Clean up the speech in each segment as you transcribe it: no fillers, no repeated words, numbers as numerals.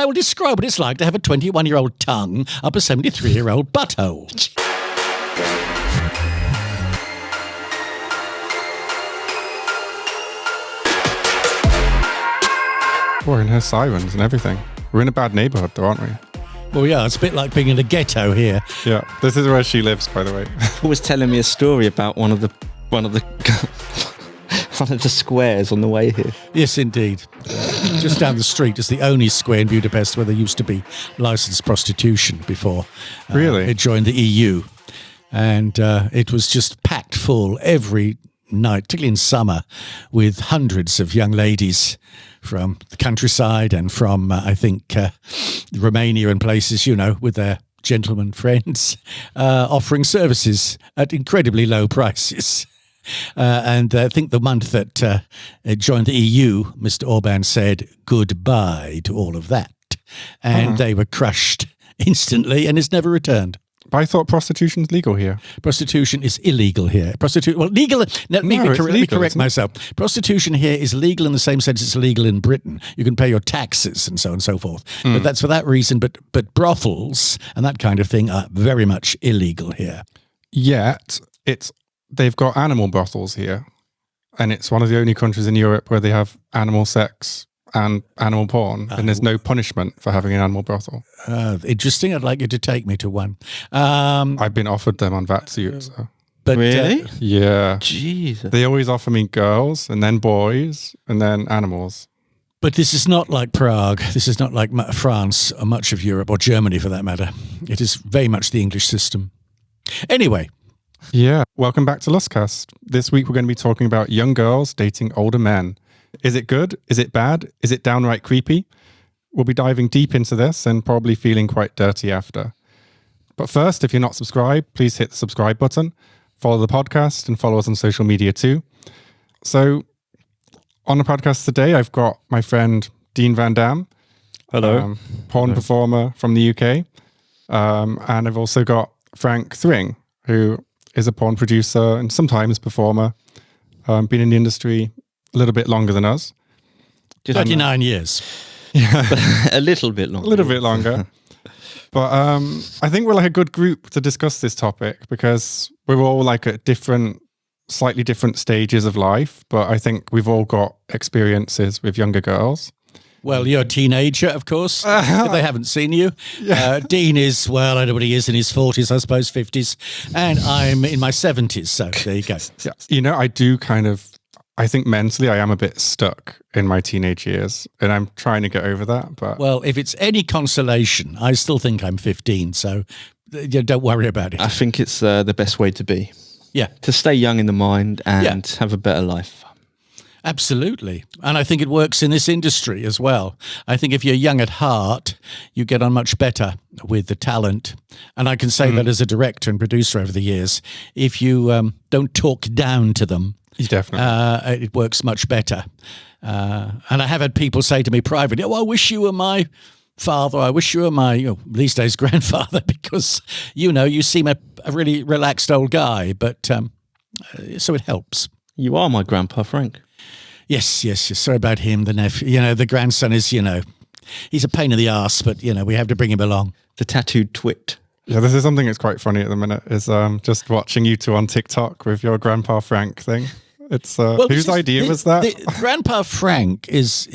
I will describe what it's like to have a 21-year-old tongue up a 73-year-old butthole. We're in her sirens and everything. We're in a bad neighbourhood though, aren't we? Well, yeah, it's a bit like being in a ghetto here. Yeah, this is where she lives, by the way. Was telling me a story about one of the one of the squares on the way here. Yes, indeed. Just down the street is the only square in Budapest where there used to be licensed prostitution before Really? it joined the EU. And it was just packed full every night, particularly in summer, with hundreds of young ladies from the countryside and from, I think, Romania and places, you know, with their gentlemen friends, offering services at incredibly low prices. And I think the month that it joined the EU, Mr. Orban said goodbye to all of that. And they were crushed instantly and it's never returned. But I thought prostitution's legal here. Prostitution is illegal here. Legal. Let me correct myself. Prostitution here is legal in the same sense it's illegal in Britain. You can pay your taxes and so on and so forth. But that's for that reason. But brothels and that kind of thing are very much illegal here. Yet, they've got animal brothels here. And it's one of the only countries in Europe where they have animal sex and animal porn, and there's no punishment for having an animal brothel. Interesting. I'd like you to take me to one. I've been offered them on Vatsuit. So. But, Really? Yeah. Jesus. They always offer me girls, and then boys, and then animals. But this is not like Prague. This is not like France or much of Europe or Germany for that matter. It is very much the English system. Anyway. Yeah. Welcome back to Lustcast. This week we're going to be talking about young girls dating older men. Is it good? Is it bad? Is it downright creepy? We'll be diving deep into this and probably feeling quite dirty after. But first, if you're not subscribed, please hit the subscribe button, follow the podcast, and follow us on social media too. So, on the podcast today, I've got my friend Dean Van Damme. Hello. Porn performer from the UK. And I've also got Frank Thring, who is a porn producer and sometimes performer. Been in the industry a little bit longer than us. 39 years. Yeah. A little bit longer. A little bit longer. But I think we're like a good group to discuss this topic because we're all like at slightly different stages of life. But I think we've all got experiences with younger girls. Well, you're a teenager, of course, if they haven't seen you. Yeah. Dean is, well, I know what he is in his 40s, I suppose, 50s. And I'm in my 70s, so there you go. Yeah. You know, I think mentally I am a bit stuck in my teenage years and I'm trying to get over that. But well, if it's any consolation, I still think I'm 15, so don't worry about it. I think it's the best way to be. Yeah. To stay young in the mind and have a better life. Absolutely. And I think it works in this industry as well. I think if you're young at heart, you get on much better with the talent. And I can say that as a director and producer over the years, if you don't talk down to them, definitely. It works much better. And I have had people say to me privately, I wish you were my father. I wish you were my, these days, grandfather, because, you seem a really relaxed old guy. But so it helps. You are my grandpa, Frank. Yes. Sorry about him, the nephew. The grandson is, he's a pain in the arse, but, we have to bring him along. The tattooed twit. Yeah, this is something that's quite funny at the minute, is just watching you two on TikTok with your Grandpa Frank thing. It's whose idea was that? Grandpa Frank is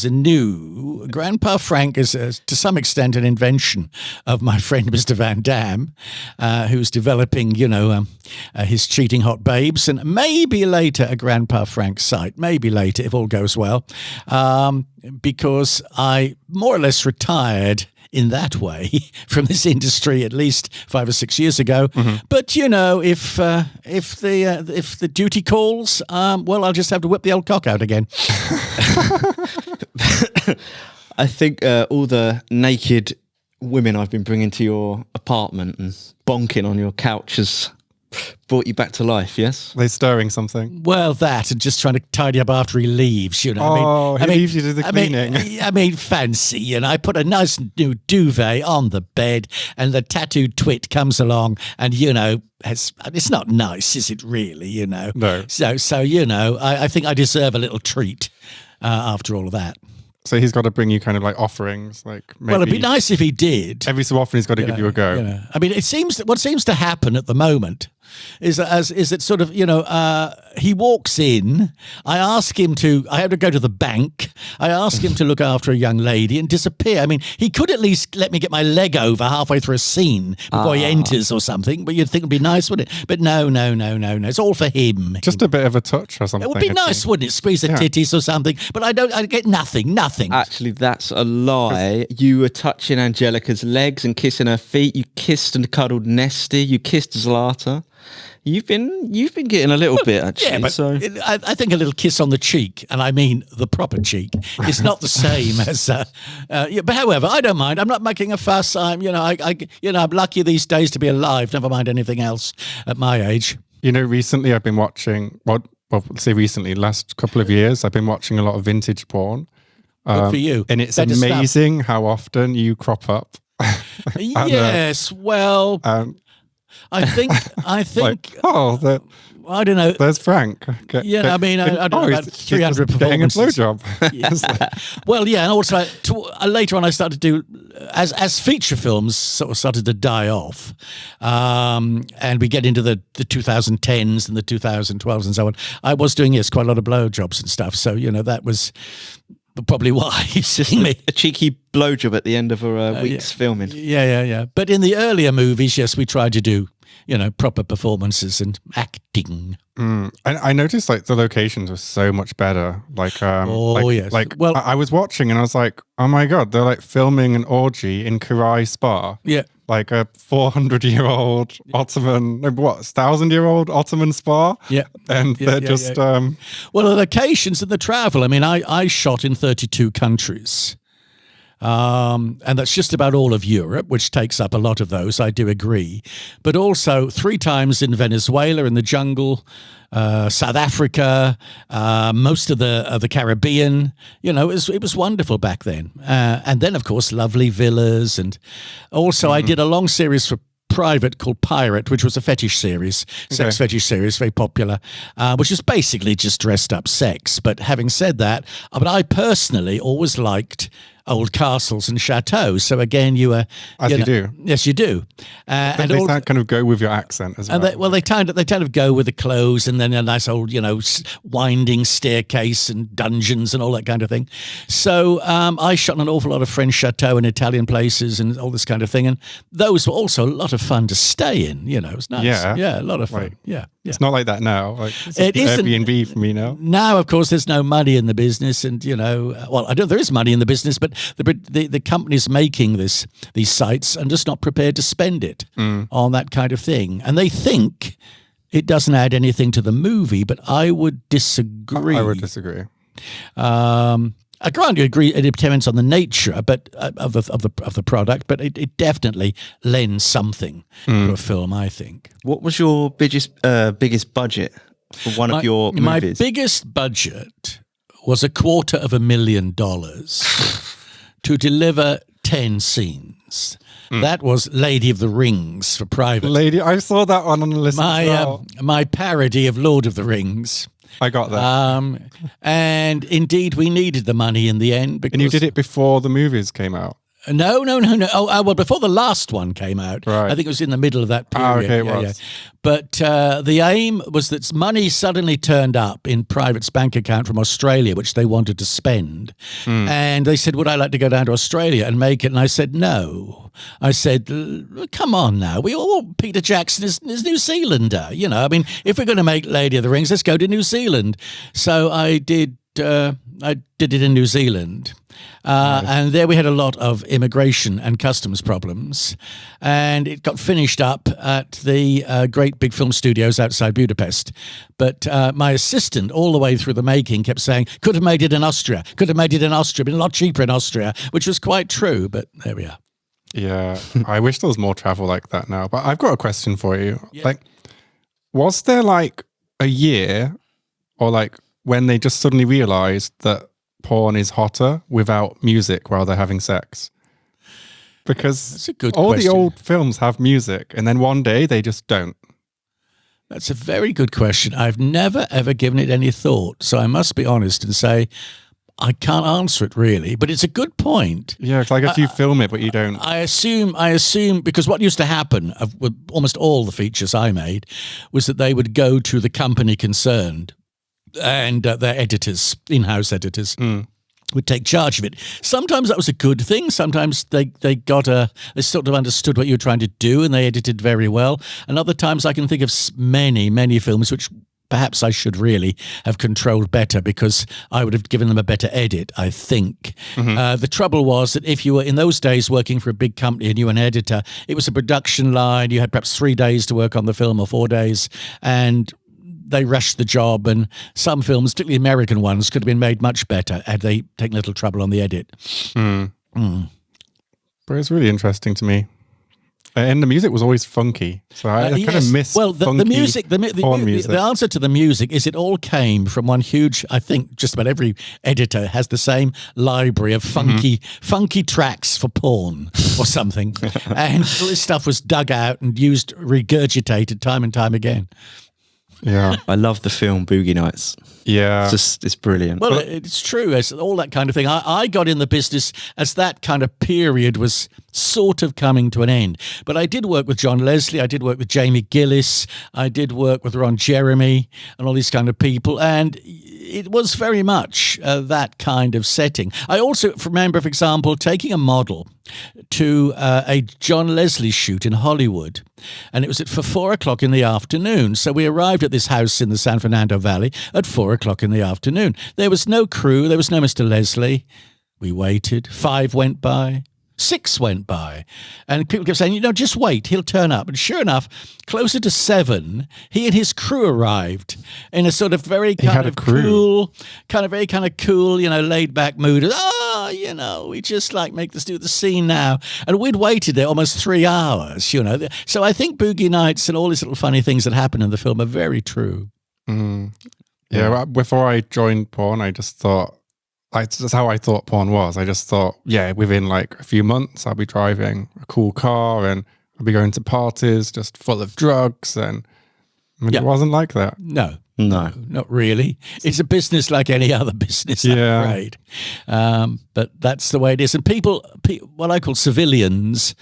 a new. Grandpa Frank is to some extent an invention of my friend Mr. Van Damme, who's developing, his cheating hot babes, and maybe later a Grandpa Frank site. Maybe later if all goes well, because I more or less retired in that way from this industry at least 5 or 6 years ago. But if the duty calls, I'll just have to whip the old cock out again. I think all the naked women I've been bringing to your apartment and bonking on your couch has brought you back to life, yes? They're stirring something. Well, that and just trying to tidy up after he leaves, he leaves you to the cleaning. Fancy, I put a nice new duvet on the bed and the tattooed twit comes along and, it's not nice, is it really, No. So I think I deserve a little treat after all of that. So he's got to bring you kind of like offerings, like maybe Well, it'd be nice if he did. every so often he's got to give you a go. I mean, it seems that what seems to happen at the moment is that sort of, he walks in. I have to go to the bank. I ask him to look after a young lady and disappear. I mean, he could at least let me get my leg over halfway through a scene before he enters or something. But you'd think it'd be nice, wouldn't it? But no. It's all for him. Just a bit of a touch or something. It would be nice, wouldn't it? Squeeze the titties or something. But I get nothing. Actually, that's a lie. You were touching Angelica's legs and kissing her feet. You kissed and cuddled Nesty. You kissed Zlata. You've been getting a little bit, actually. Yeah, but I think a little kiss on the cheek, and I mean the proper cheek, is not the same as. But however, I don't mind. I'm not making a fuss. I'm lucky these days to be alive. Never mind anything else at my age. Recently I've been watching. Well, say recently, last couple of years, I've been watching a lot of vintage porn. Good for you. And it's amazing how often you crop up. Yes, well. I think. I don't know. There's Frank. I don't know about 300 performances. Getting a blowjob. Well, yeah, and also later on, I started to do as feature films sort of started to die off, and we get into the 2010s and the 2012s and so on. I was doing quite a lot of blowjobs and stuff. So that was probably why he's seeing me. A cheeky blowjob at the end of a week's filming. Yeah. But in the earlier movies, yes, we tried to do, proper performances and acting. And I noticed like the locations were so much better. Like, yes. Like, well, I was watching and I was like, oh my God, they're like filming an orgy in Karai Spa. Yeah. Like a 400-year-old Ottoman, 1,000-year-old Ottoman spa. Yeah. And they're just... Well, the locations and the travel. I mean, I shot in 32 countries. And that's just about all of Europe, which takes up a lot of those, I do agree. But also 3 times in Venezuela, in the jungle, South Africa, most of the Caribbean. It was wonderful back then. And then, of course, lovely villas. And also I did a long series for Private called Pirate, which was a fetish series, sex fetish series, very popular, which is basically just dressed up sex. But having said that, I personally always liked old castles and chateaux. So again, you do. Yes, you do. And they kind of go with your accent as well. And they kind of go with the clothes, and then a nice old winding staircase and dungeons and all that kind of thing. So I shot an awful lot of French chateaux and Italian places and all this kind of thing, and those were also a lot of fun to stay in. It was nice. Yeah, a lot of fun. Right. Yeah. It's not like that now. Like, it isn't Airbnb for me now. Now, of course, there's no money in the business, and there is money in the business, but the companies making these sites are just not prepared to spend it on that kind of thing, and they think it doesn't add anything to the movie. But I would disagree. I would disagree. I grant you agree it depends on the nature, but of the product, but it definitely lends something to a film, I think. What was your biggest budget for one of your movies? My biggest budget was $250,000 to deliver 10 scenes. That was Lady of the Rings for Private. I saw that one on the list. My parody of Lord of the Rings. I got that. And indeed, we needed the money in the end. And you did it before the movies came out? No. Oh, well, before the last one came out. Right. I think it was in the middle of that period. Okay, it was. Yeah. But the aim was that money suddenly turned up in Private's bank account from Australia, which they wanted to spend. And they said, would I like to go down to Australia and make it? And I said, no. I said, come on now. Peter Jackson is New Zealander. If we're going to make Lady of the Rings, let's go to New Zealand. So I did it in New Zealand. And there we had a lot of immigration and customs problems. And it got finished up at the great big film studios outside Budapest. But my assistant, all the way through the making, kept saying, could have made it in Austria, been a lot cheaper in Austria, which was quite true. But there we are. Yeah, I wish there was more travel like that now. But I've got a question for you. Yeah. Like, was there like a year or like when they just suddenly realized that porn is hotter without music while they're having sex? Because that's a good all question. The old films have music, and then one day they just don't. That's a very good question. I've never, ever given it any thought. So I must be honest and say, I can't answer it really, but it's a good point. Yeah, it's like if you film it, but you don't. I assume because what used to happen with almost all the features I made was that they would go to the company concerned and their editors, in-house editors. Would take charge of it. Sometimes that was a good thing. Sometimes they sort of understood what you were trying to do and they edited very well. And other times I can think of many films which perhaps I should really have controlled better because I would have given them a better edit, I think. The trouble was that if you were in those days working for a big company and you were an editor, it was a production line. You had perhaps 3 days to work on the film or 4 days, and they rushed the job, and some films, particularly American ones, could have been made much better had they taken a little trouble on the edit. But it's really interesting to me. And the music was always funky, so I kind of miss the music. music. The answer to the music is it all came from one huge. I think just about every editor has the same library of funky tracks for porn or something, and all this stuff was dug out and used, regurgitated time and time again. Yeah, I love the film Boogie Nights. Yeah, It's brilliant. Well, it's true. It's all that kind of thing. I got in the business as that kind of period was sort of coming to an end. But I did work with John Leslie. I did work with Jamie Gillis. I did work with Ron Jeremy and all these kind of people. And it was very much that kind of setting. I also remember, for example, taking a model to a John Leslie shoot in Hollywood. And it was for 4 o'clock in the afternoon. So we arrived at this house in the San Fernando Valley at 4 o'clock in the afternoon. There was no crew. There was no Mr. Leslie. We waited. 5 went by. 6 went by. And people kept saying, just wait, he'll turn up. And sure enough, closer to 7, he and his crew arrived in a sort of very kind of cool, laid back mood. We just make this do the scene now. And we'd waited there almost 3 hours, So I think Boogie Nights and all these little funny things that happen in the film are very true. Yeah, before I joined porn, I just thought, that's how I thought porn was. I just thought, within a few months, I'll be driving a cool car and I'll be going to parties just full of drugs. And it wasn't like that. No, not really. It's a business like any other business, I'm afraid. But that's the way it is. And people, what I call civilians,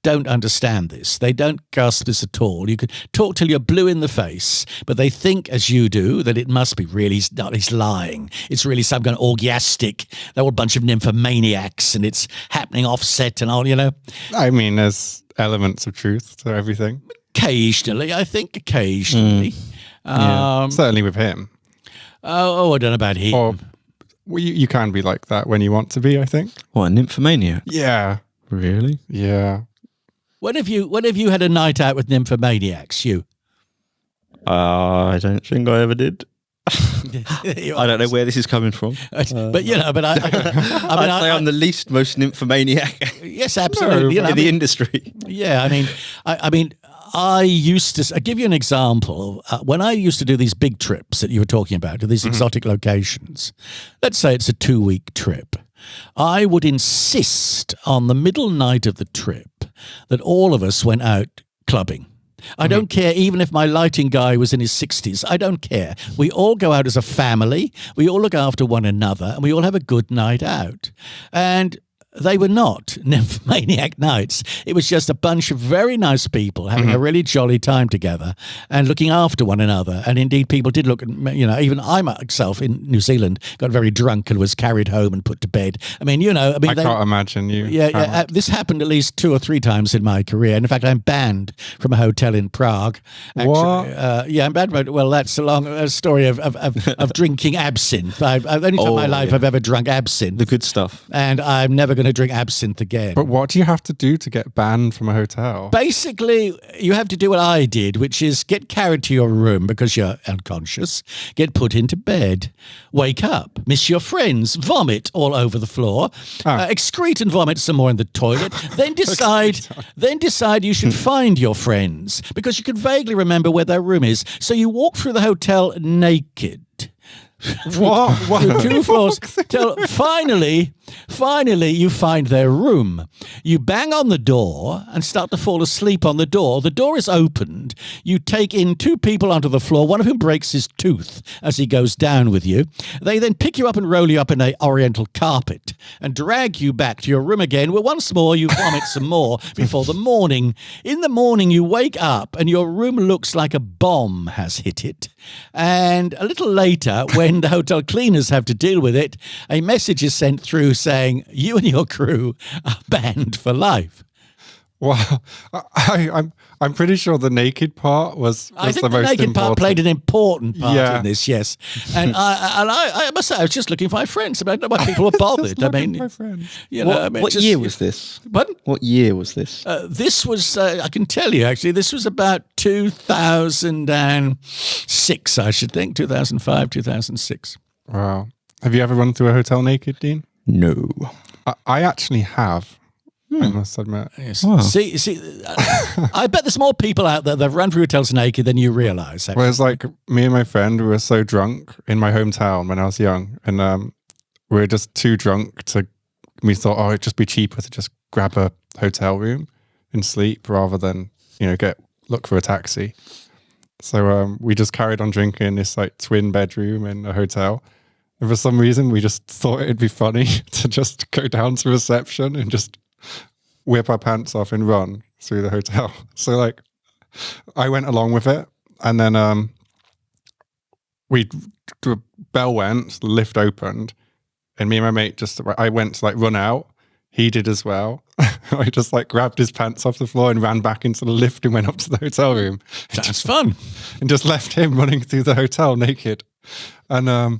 don't understand this. They don't grasp this at all. You could talk till you're blue in the face, but they think, as you do, that it must be really not. He's lying. It's really some kind of orgiastic. They're all a bunch of nymphomaniacs, and it's happening offset and all. I mean, there's elements of truth to everything. Occasionally, I think. Occasionally, certainly with him. I don't know about him. Or you can be like that when you want to be. I think. What, a nymphomaniac? Yeah. Really? Yeah. When have you had a night out with nymphomaniacs? You? I don't think I ever did. I don't know where this is coming from. But I'd say I'm the most nymphomaniac. Yes, absolutely. In the industry. Yeah, I used to. I'll give you an example. When I used to do these big trips that you were talking about, to these exotic locations, let's say it's a 2-week trip, I would insist on the middle night of the trip that all of us went out clubbing. I don't care, even if my lighting guy was in his 60s. I don't care. We all go out as a family. We all look after one another, and we all have a good night out. And they were not nymphomaniac nights. It was just a bunch of very nice people having a really jolly time together and looking after one another. And indeed, people did look at, even I myself in New Zealand got very drunk and was carried home and put to bed. I can't imagine you. Yeah. This happened at least 2 or 3 times in my career. And in fact, I'm banned from a hotel in Prague. Actually, what? I'm banned. Well, that's a long story of drinking absinthe. The only time in my life I've ever drunk absinthe. The good stuff. And I'm never going to drink absinthe again. But what do you have to do to get banned from a hotel? Basically, you have to do what I did, which is get carried to your room because you're unconscious, get put into bed, wake up, miss your friends, vomit all over the floor, excrete and vomit some more in the toilet, then decide you should find your friends because you can vaguely remember where their room is. So you walk through the hotel naked What? Two floors. Till finally, you find their room. You bang on the door and start to fall asleep on the door. The door is opened. You take in two people onto the floor, one of whom breaks his tooth as he goes down with you. They then pick you up and roll you up in a oriental carpet and drag you back to your room again, where once more you vomit some more before the morning. In the morning, you wake up and your room looks like a bomb has hit it. And a little later, when the hotel cleaners have to deal with it, a message is sent through saying you and your crew are banned for life. Wow, I'm pretty sure the naked part was I think the the most naked part important. played an important part Yeah. in this, yes. And I must say, I was just looking for my friends. I don't know why people were bothered. I mean, my friends. you know, I mean, What just- year was this? Pardon? What year was this? This was, I can tell you, actually, this was about 2006, I should think, 2005, 2006. Wow. Have you ever run through a hotel naked, Dean? No. I actually have. I must admit. Yes. See, I bet there's more people out there that run through hotels naked than you realise. Well, it's like me and my friend, we were so drunk in my hometown when I was young, and we were just too drunk we thought, it'd just be cheaper to just grab a hotel room and sleep rather than, look for a taxi. So we just carried on drinking in this like twin bedroom in a hotel. And for some reason, we just thought it'd be funny to just go down to reception and just whip our pants off and run through the hotel. So like, I went along with it, and then the bell went, the lift opened, and me and my mate I went to like run out. He did as well. I just like grabbed his pants off the floor and ran back into the lift and went up to the hotel room. That's fun. And just left him running through the hotel naked. And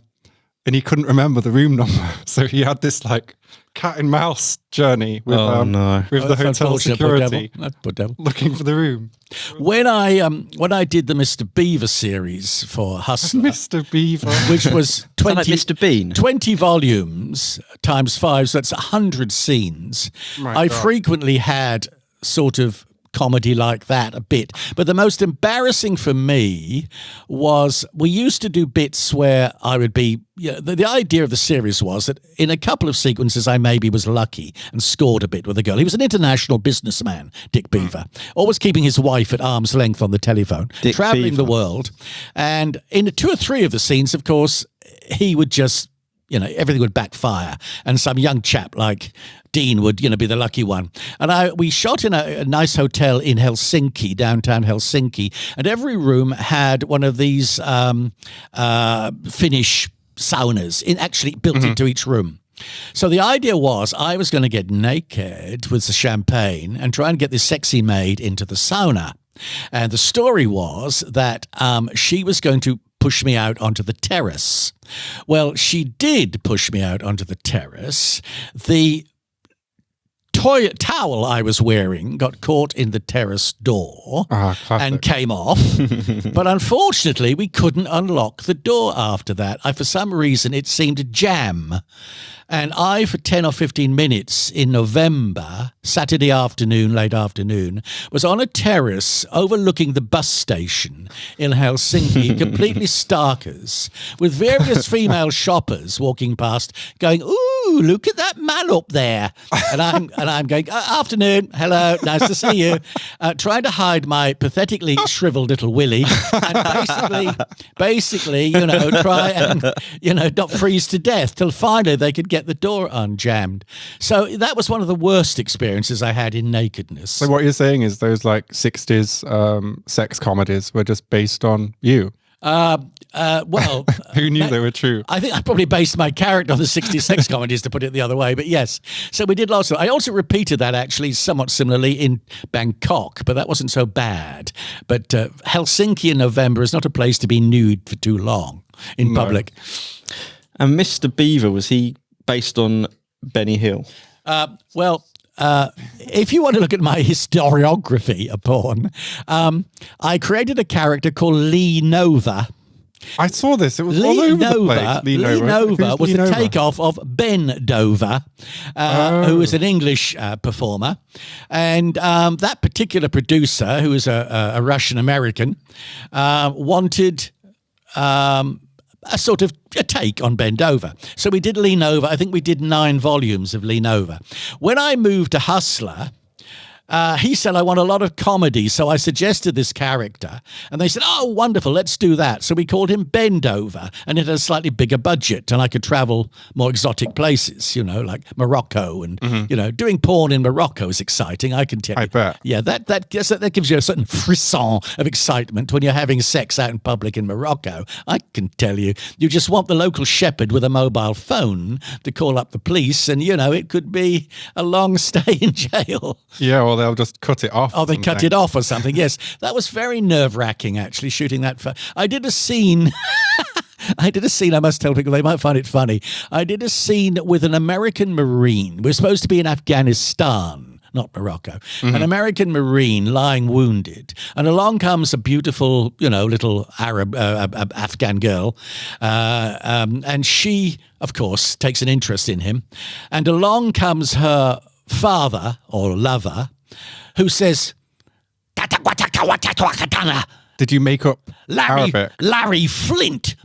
he couldn't remember the room number. So he had this like cat and mouse journey with the That's hotel unfortunate, poor devil. security That's poor devil. looking for the room. When I did the Mr. Beaver series for Hustler, Mr. Beaver. which was Sound 20, like Mr. Bean. 20 volumes times 5, so that's 100 scenes. My I God. frequently had sort of comedy like that a bit. But the most embarrassing for me was we used to do bits where I would be, the idea of the series was that in a couple of sequences I maybe was lucky and scored a bit with a girl. He was an international businessman, Dick Beaver, always keeping his wife at arm's length on the telephone, Dick traveling the Beaver. world. And in 2 or 3 of the scenes, of course, he would just, everything would backfire. And some young chap like Dean would, be the lucky one. And we shot in a nice hotel in Helsinki, downtown Helsinki. And every room had one of these Finnish saunas actually built into each room. So the idea was I was going to get naked with the champagne and try and get this sexy maid into the sauna. And the story was that she was going to push me out onto the terrace. Well, she did push me out onto the terrace. The toilet towel I was wearing got caught in the terrace door Classic. and came off. But unfortunately, we couldn't unlock the door after that. For some reason, it seemed to jam. And I, for 10 or 15 minutes in November, Saturday afternoon, late afternoon, was on a terrace overlooking the bus station in Helsinki, completely starkers, with various female shoppers walking past going, "Ooh, look at that man up there." And I'm going, "Afternoon, hello, nice to see you," trying to hide my pathetically shriveled little willy and basically, try and, not freeze to death till finally they could get the door unjammed. So that was one of the worst experiences I had in nakedness. So what you're saying is those like 60s sex comedies were just based on you. Well, Who knew they were true? I think I probably based my character on the 60s sex comedies, to put it the other way. But yes, so we did lots of. I also repeated that actually somewhat similarly in Bangkok, but that wasn't so bad. But Helsinki in November is not a place to be nude for too long in public. And Mr. Beaver, was he based on Benny Hill? If you want to look at my historiography of porn, I created a character called Lee Nova. I saw this. It was all over the place. Lee Nova Who's was Lee a Nova? takeoff of Ben Dover, who was an English performer. And that particular producer, who was a Russian-American, wanted a sort of a take on Bend Over. So we did Lean Over. I think we did 9 volumes of Lean Over. When I moved to Hustler, he said, I want a lot of comedy. So I suggested this character. And they said, oh, wonderful, let's do that. So we called him Bend Over. And it had a slightly bigger budget. And I could travel more exotic places, like Morocco. And, doing porn in Morocco is exciting, I can tell you. I bet. Yeah, that gives you a certain frisson of excitement when you're having sex out in public in Morocco. I can tell you. You just want the local shepherd with a mobile phone to call up the police. And, it could be a long stay in jail. Yeah, well, they'll just cut it off. Oh, they cut it off or something. Yes, that was very nerve-wracking, actually, shooting that. I did a scene. I must tell people, they might find it funny. I did a scene with an American Marine. We're supposed to be in Afghanistan, not Morocco. An American Marine lying wounded. And along comes a beautiful, little Arab, Afghan girl. And she, of course, takes an interest in him. And along comes her father or lover, who says, Did you make up Arabic? Larry Flint,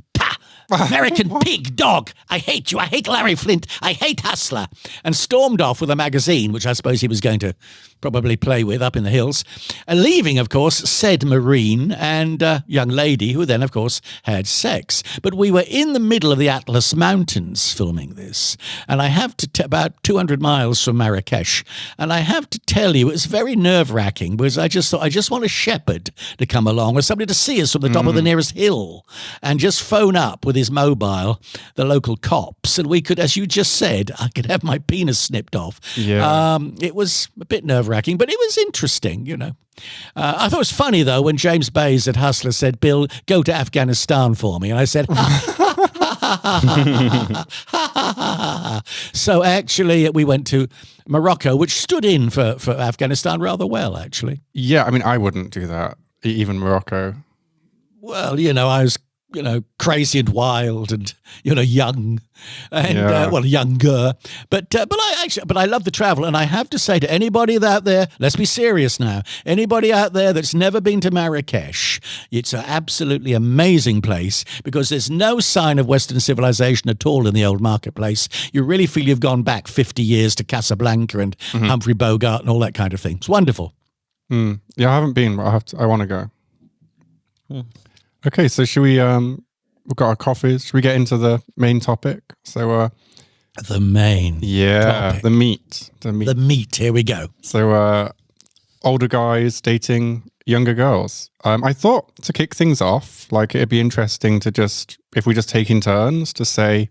American pig dog. I hate you. I hate Larry Flint. I hate Hustler. And stormed off with a magazine, which I suppose he was going to probably play with up in the hills. And leaving, of course, said Marine and young lady, who then, of course, had sex. But we were in the middle of the Atlas Mountains filming this. And I have to, about 200 miles from Marrakesh. And I have to tell you, it was very nerve-wracking because I just thought, I just want a shepherd to come along or somebody to see us from the top of the nearest hill and just phone up with his mobile the local cops. And we could, as you just said, I could have my penis snipped off. Yeah. It was a bit nerve-wracking, but it was interesting, I thought it was funny, though, when James Bays at Hustler said, Bill, go to Afghanistan for me. And I said, So actually, we went to Morocco, which stood in for Afghanistan rather well, actually. Yeah, I mean, I wouldn't do that, even Morocco. Well, I was crazy and wild and young and younger, but I love the travel. And I have to say to anybody out there, let's be serious now, anybody out there that's never been to Marrakesh, it's an absolutely amazing place because there's no sign of Western civilization at all in the old marketplace. You really feel you've gone back 50 years to Casablanca and Humphrey Bogart and all that kind of thing. It's wonderful. Yeah, I haven't been, but I want to go. Okay, so should we, we've got our coffees. Should we get into the main topic? So, the main topic. The meat. The meat, here we go. So, older guys dating younger girls. I thought to kick things off, like it'd be interesting to if we just take in turns to say,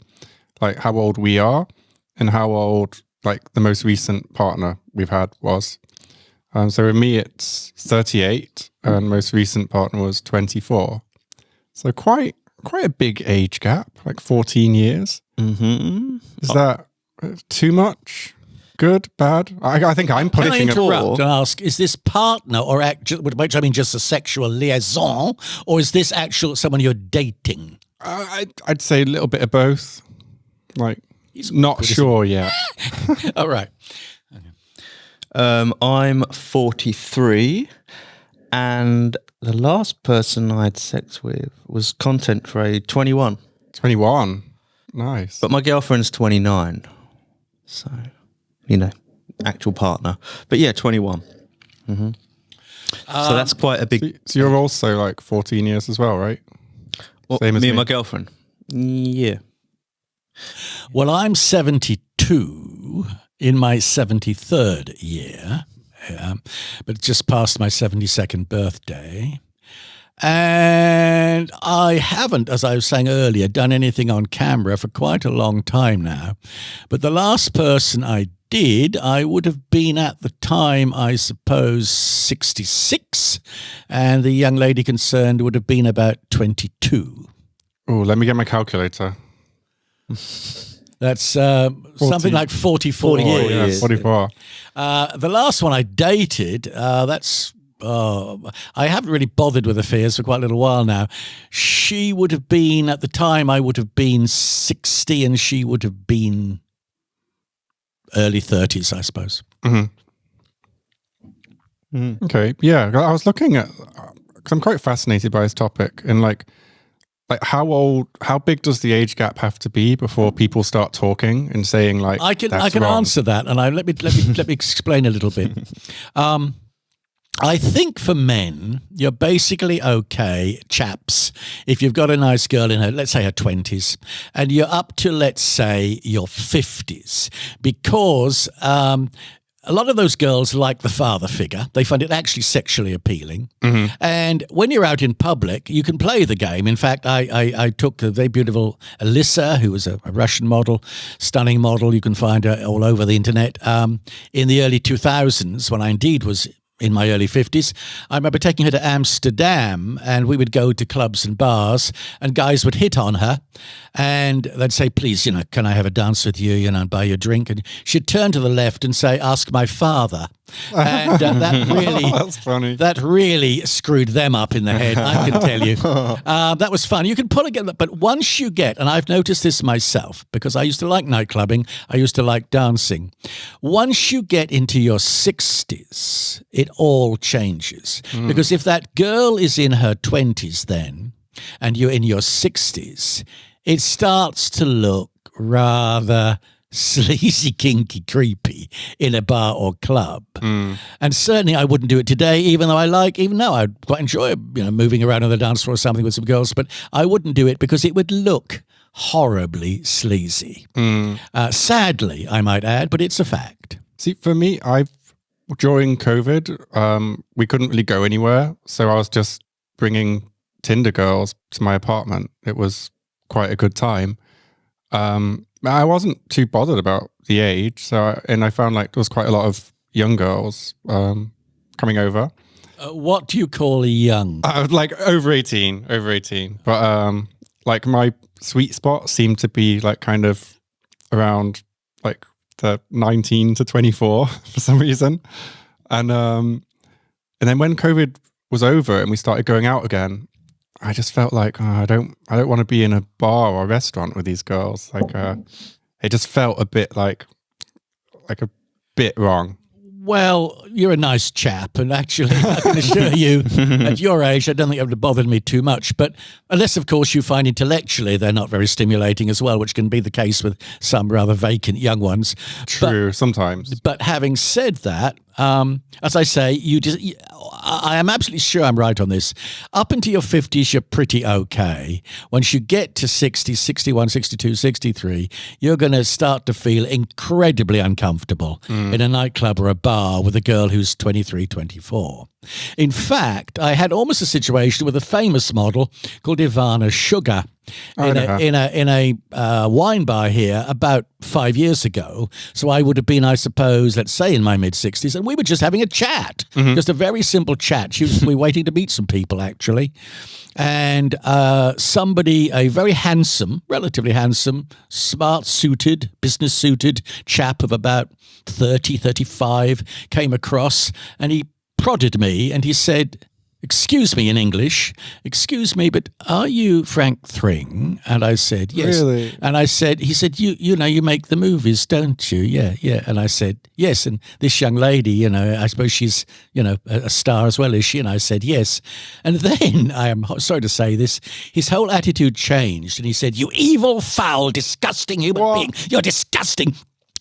like, how old we are and how old, like, the most recent partner we've had was. So with me, it's 38, and most recent partner was 24. So quite a big age gap, like 14 years. Mm-hmm. Is that too much? Good? Bad? I think I'm putting it. Can I interrupt and ask, is this partner or which I mean just a sexual liaison, or is this actual someone you're dating? I'd say a little bit of both. Like, not sure yet. All right. I'm 43, and the last person I had sex with was content trade 21. 21? Nice. But my girlfriend's 29. So, actual partner. But yeah, 21. Mm-hmm. So that's quite a big... So you're also like 14 years as well, right? Well, Same as me and my girlfriend. Yeah. Well, I'm 72 in my 73rd year, but just past my 72nd birthday. And I haven't, as I was saying earlier, done anything on camera for quite a long time now. But the last person I did, I would have been at the time, I suppose, 66. And the young lady concerned would have been about 22. Oh, let me get my calculator. That's something like 44 years. Yeah, 44. The last one I dated, I haven't really bothered with affairs for quite a little while now. She would have been, at the time, I would have been 60 and she would have been early 30s, I suppose. Mm-hmm. Mm. Okay, yeah. I was looking at, because I'm quite fascinated by this topic, and like, like how big does the age gap have to be before people start talking and saying like, I can wrong? answer that, and let me explain a little bit. I think for men, you're basically okay, chaps, if you've got a nice girl in her, let's say her 20s, and you're up to, let's say, your 50s, because a lot of those girls like the father figure. They find it actually sexually appealing. Mm-hmm. And when you're out in public, you can play the game. In fact, I took the very beautiful Alyssa, who was a Russian model, stunning model. You can find her all over the internet. In the early 2000s, when I indeed was in my early 50s, I remember taking her to Amsterdam, and we would go to clubs and bars, and guys would hit on her, and they'd say, please, can I have a dance with you, and buy you a drink? And she'd turn to the left and say, ask my father. And that really, that's funny. That really screwed them up in the head, I can tell you. That was fun. You can pull again, but once you get, and I've noticed this myself, because I used to like nightclubbing, I used to like dancing. Once you get into your 60s, it all changes. Because if that girl is in her 20s then, and you're in your 60s, it starts to look rather sleazy, kinky, creepy in a bar or club. And certainly I wouldn't do it today, even though I quite enjoy moving around on the dance floor or something with some girls, but I wouldn't do it because it would look horribly sleazy. Sadly, I might add, but it's a fact. See, for me, during COVID, we couldn't really go anywhere, so I was just bringing Tinder girls to my apartment. It was quite a good time. I wasn't too bothered about the age, and I found like there was quite a lot of young girls coming over. What do you call young? Like over 18. But like my sweet spot seemed to be like kind of around like the 19 to 24 for some reason. And then when COVID was over and we started going out again, I just felt like I don't want to be in a bar or a restaurant with these girls. Like it just felt a bit like a bit wrong. Well, you're a nice chap, and actually, I can assure you, at your age, I don't think it would have bothered me too much. But unless, of course, you find intellectually they're not very stimulating as well, which can be the case with some rather vacant young ones. True, sometimes. But having said that, as I say, I am absolutely sure I'm right on this. Up into your 50s, you're pretty okay. Once you get to 60, 61, 62, 63, you're going to start to feel incredibly uncomfortable in a nightclub or a bar with a girl who's 23, 24. In fact, I had almost a situation with a famous model called Ivana Sugar in a wine bar here about 5 years ago. So I would have been, I suppose, let's say in my mid-60s, and we were just having a chat, just a very simple chat. We were waiting to meet some people, actually. And somebody, a very handsome, relatively handsome, smart-suited, business-suited chap of about 30, 35 came across, and he prodded me and he said, excuse me, in English, excuse me, but are you Frank Thring? And I said, yes. Really? And he said, you make the movies, don't you? Yeah. And I said, yes. And this young lady, I suppose she's, a star as well, is she? And I said, yes. And then, I am sorry to say this, his whole attitude changed. And he said, you evil, foul, disgusting human being. You're disgusting.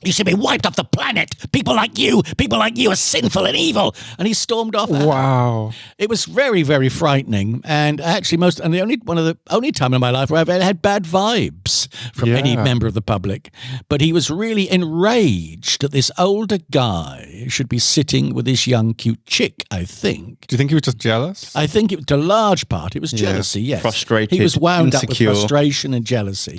You should be wiped off the planet. People like you are sinful and evil. And he stormed off. Wow. It was very, very frightening. And actually one of the only time in my life where I've ever had bad vibes from any member of the public. But he was really enraged that this older guy should be sitting with this young, cute chick, I think. Do you think he was just jealous? I think to a large part, it was jealousy, yes. Frustrated, he was wound insecure. up with frustration and jealousy.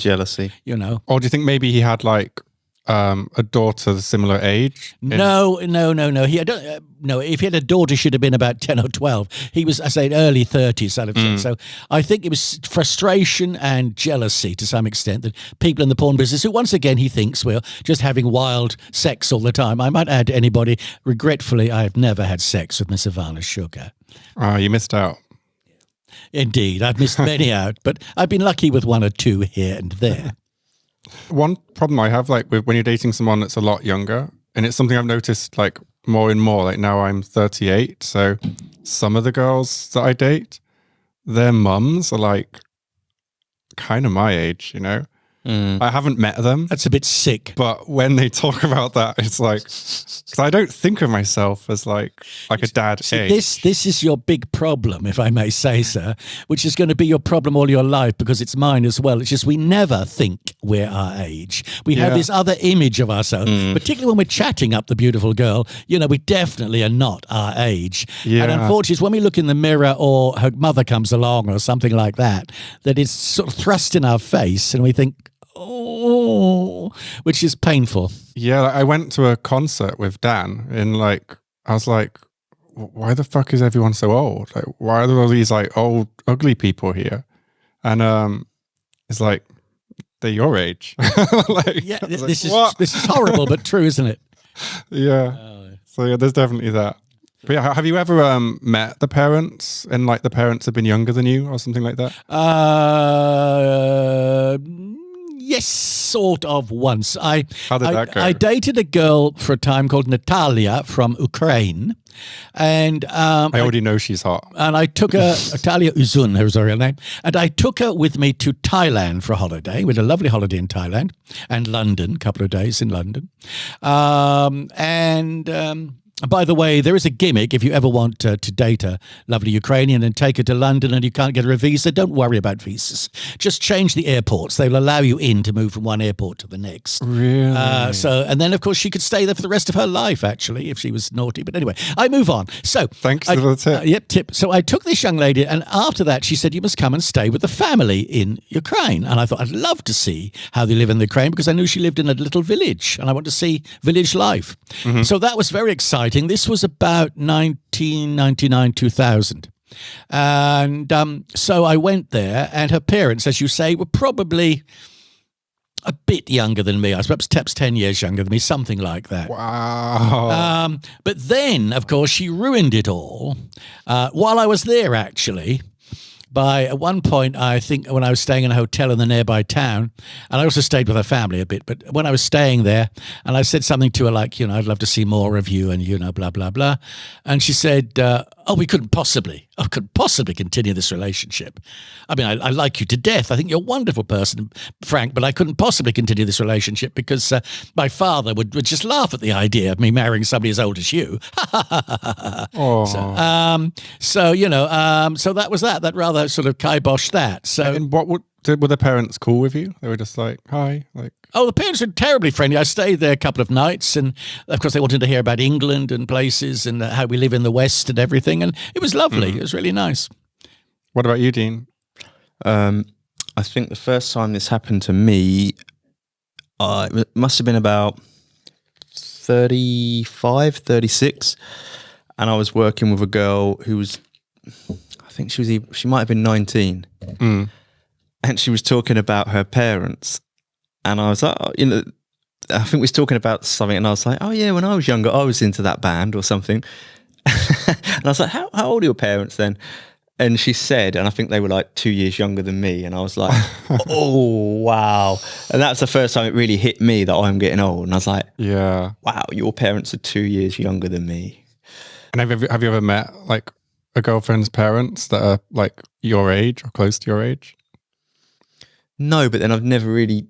Or do you think maybe he had like a daughter similar age? No. He had if he had a daughter, she'd have been about 10 or 12. He was, I say, early 30s, I'd have said. So I think it was frustration and jealousy to some extent that people in the porn business, who once again he thinks were just having wild sex all the time. I might add to anybody, regretfully, I have never had sex with Miss Ivana Sugar. You missed out. Indeed, I've missed many out, but I've been lucky with one or two here and there. One problem I have, like, with when you're dating someone that's a lot younger, and it's something I've noticed, like, more and more, like, now I'm 38, so some of the girls that I date, their mums are, like, kind of my age, you know? I haven't met them. That's a bit sick. But when they talk about that, it's like, because I don't think of myself as like a dad age. This is your big problem, if I may say so, which is going to be your problem all your life because it's mine as well. It's just we never think we're our age. We have this other image of ourselves, particularly when we're chatting up the beautiful girl. You know, we definitely are not our age. Yeah. And unfortunately, it's when we look in the mirror or her mother comes along or something like that, that it's sort of thrust in our face and we think, oh, which is painful. Yeah, I went to a concert with Dan and I was like, why the fuck is everyone so old? Like, why are there all these like old, ugly people here? And it's like, they're your age. This is horrible, but true, isn't it? Yeah. So yeah, there's definitely that. But yeah, have you ever met the parents and like the parents have been younger than you or something like that? Yes, sort of once. How did that go? I dated a girl for a time called Natalia from Ukraine. And I already know she's hot. And I took her, Natalia Uzun, her was her real name. And I took her with me to Thailand for a holiday. We had a lovely holiday in Thailand and London, a couple of days in London. By the way, there is a gimmick. If you ever want to date a lovely Ukrainian and take her to London and you can't get her a visa, don't worry about visas. Just change the airports. They will allow you in to move from one airport to the next. Really? And then, of course, she could stay there for the rest of her life, actually, if she was naughty. But anyway, I move on. So thanks for the tip. Tip. So I took this young lady, and after that, she said, you must come and stay with the family in Ukraine. And I thought, I'd love to see how they live in the Ukraine because I knew she lived in a little village, and I want to see village life. Mm-hmm. So that was very exciting. This was about 1999, 2000. And so I went there, and her parents, as you say, were probably a bit younger than me. I was perhaps 10 years younger than me, something like that. Wow. But then, of course, she ruined it all while I was there, actually. At one point, I think when I was staying in a hotel in the nearby town, and I also stayed with her family a bit, but when I was staying there, and I said something to her like, I'd love to see more of you and, blah, blah, blah. And she said, we couldn't possibly continue this relationship. I mean, I like you to death. I think you're a wonderful person, Frank, but I couldn't possibly continue this relationship because my father would just laugh at the idea of me marrying somebody as old as you. So that was that. That rather sort of kiboshed that. So, and were the parents cool with you? They were just like, hi, like. Oh, the parents were terribly friendly. I stayed there a couple of nights, and of course they wanted to hear about England and places and how we live in the West and everything, and it was lovely. It was really nice. What about you, Dean? I think the first time this happened to me, it must have been about 35, 36, and I was working with a girl who was, I think she might have been 19, and she was talking about her parents. And I was like, I think we was talking about something, and I was like, oh yeah, when I was younger, I was into that band or something. And I was like, how old are your parents then? And she said, and I think they were like 2 years younger than me. And I was like, oh, wow. And that's the first time it really hit me that I'm getting old. And I was like, yeah, wow, your parents are 2 years younger than me. And have you ever met like a girlfriend's parents that are like your age or close to your age? No, but then I've never really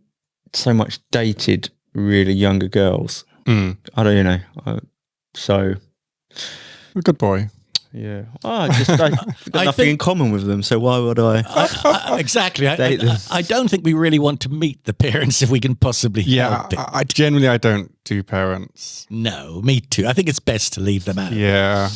so much dated really younger girls. I don't so good boy. Yeah. I've got nothing in common with them, so why would I? Exactly. date them? I don't think we really want to meet the parents if we can possibly help it. I generally I don't do parents. No, me too. I think it's best to leave them out. Yeah.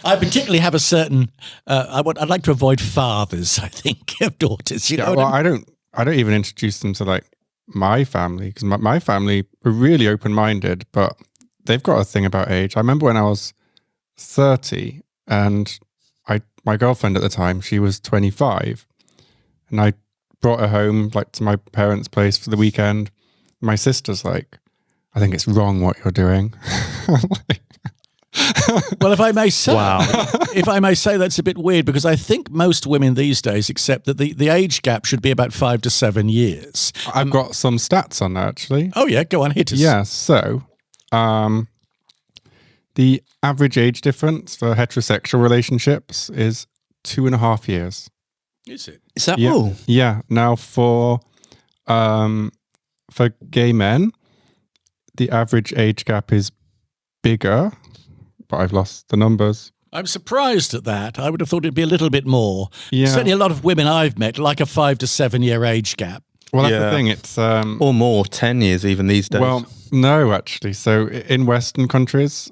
I particularly have a certain. I'd like to avoid fathers. I think of daughters. I don't even introduce them to like my family because my family are really open-minded, but they've got a thing about age. I remember when I was 30 and my girlfriend at the time, she was 25, and I brought her home like to my parents' place for the weekend. My sister's like, I think it's wrong what you're doing. Well, if I may say, wow. If I may say, that's a bit weird because I think most women these days accept that the age gap should be about 5 to 7 years. I've got some stats on that actually. Oh yeah, go on, hit us. Yeah, so the average age difference for heterosexual relationships is 2.5 years. Is it? Is that Yeah. all? Yeah. Now for gay men, the average age gap is bigger, but I've lost the numbers. I'm surprised at that. I would have thought it'd be a little bit more. Yeah. Certainly a lot of women I've met, like a 5 to 7 year age gap. Well, that's Yeah. the thing. It's Or more, 10 years even these days. well, no, actually. So in Western countries,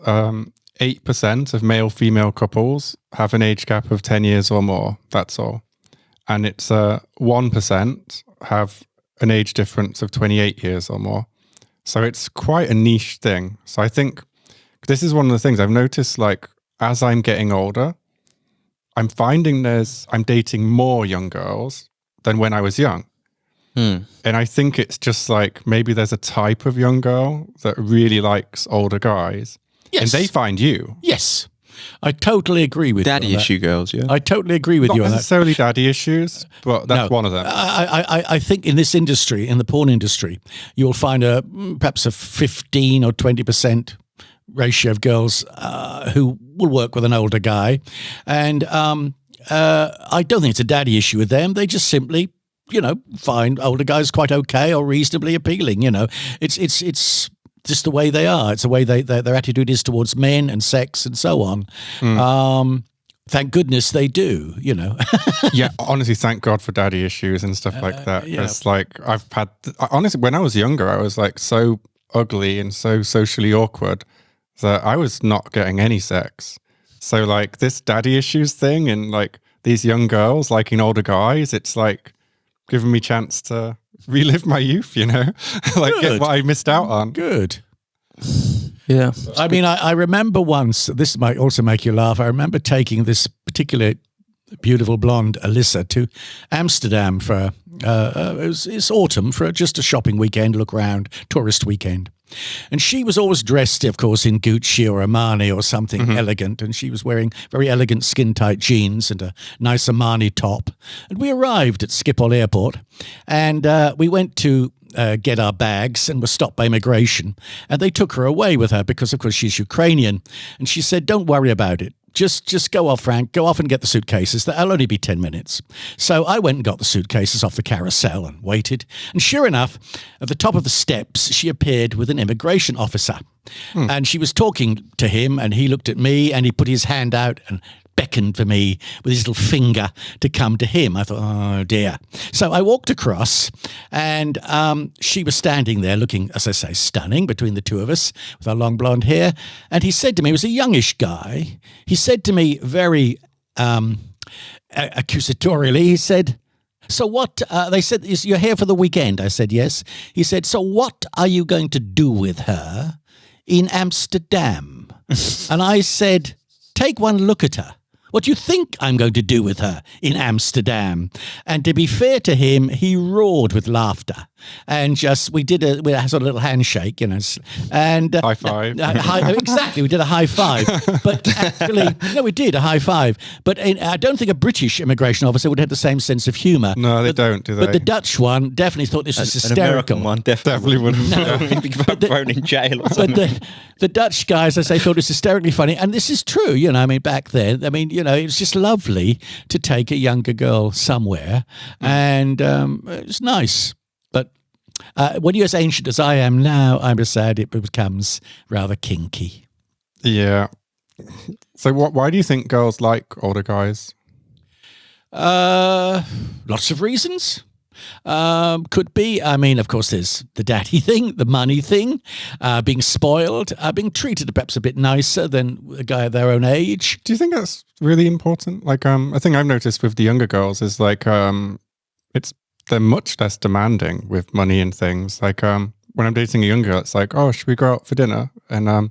8% of male-female couples have an age gap of 10 years or more. That's all. And it's 1% have an age difference of 28 years or more. So it's quite a niche thing. So I think this is one of the things I've noticed, like, as I'm getting older, I'm finding I'm dating more young girls than when I was young. And I think it's just like, maybe there's a type of young girl that really likes older guys. Yes. And they find you. Yes. I totally agree with Daddy you on that. issue girls, yeah. I totally agree with Not you on that. necessarily daddy issues, but that's one of them. I think in this industry, in the porn industry, you'll find perhaps a 15 or 20% ratio of girls who will work with an older guy. And I don't think it's a daddy issue with them. They just simply, find older guys quite okay or reasonably appealing. It's just the way they are. It's the way their attitude is towards men and sex and so on. Thank goodness they do, Yeah, honestly, thank God for daddy issues and stuff like that. yeah. It's like honestly, when I was younger, I was like so ugly and so socially awkward that I was not getting any sex. So like this daddy issues thing and like these young girls liking older guys, it's like giving me chance to relive my youth, like get what I missed out on. Good. Yeah. I mean, I remember once, this might also make you laugh, I remember taking this particular beautiful blonde Alyssa to Amsterdam for, it's autumn, for just a shopping weekend, look around, tourist weekend. And she was always dressed, of course, in Gucci or Armani or something elegant. And she was wearing very elegant skin-tight jeans and a nice Armani top. And we arrived at Schiphol Airport and we went to get our bags and were stopped by immigration. And they took her away with her because, of course, she's Ukrainian. And she said, don't worry about it. Just go off, Frank. Go off and get the suitcases. That'll only be 10 minutes. So I went and got the suitcases off the carousel and waited. And sure enough, at the top of the steps, she appeared with an immigration officer. And she was talking to him, and he looked at me, and he put his hand out and beckoned for me with his little finger to come to him. I thought, oh dear. So I walked across and she was standing there looking, as I say, stunning between the two of us with our long blonde hair. And he said to me, he was a youngish guy. He said to me very accusatorially, he said, so what, they said, you're here for the weekend. I said, yes. He said, so what are you going to do with her in Amsterdam? And I said, take one look at her. What do you think I'm going to do with her in Amsterdam? And to be fair to him, he roared with laughter. And we did a sort of little handshake, and High five. Exactly, we did a high five. But actually, no, we did a high five. But I don't think a British immigration officer would have the same sense of humour. No, they don't, do they? But the Dutch one definitely thought this was hysterical. An American one definitely wouldn't. He'd be thrown in jail or something. But the Dutch guys, as I thought, it was hysterically funny. And this is true, back then. It was just lovely to take a younger girl somewhere. And it was nice. But when you're as ancient as I am now, I'm just sad it becomes rather kinky. Yeah. So why do you think girls like older guys? Lots of reasons. Could be. I mean, of course, there's the daddy thing, the money thing, being spoiled, being treated perhaps a bit nicer than a guy of their own age. Do you think that's really important? Like, a thing I've noticed with the younger girls is like, they're much less demanding with money and things. Like, when I'm dating a young girl, it's like, oh, should we go out for dinner? And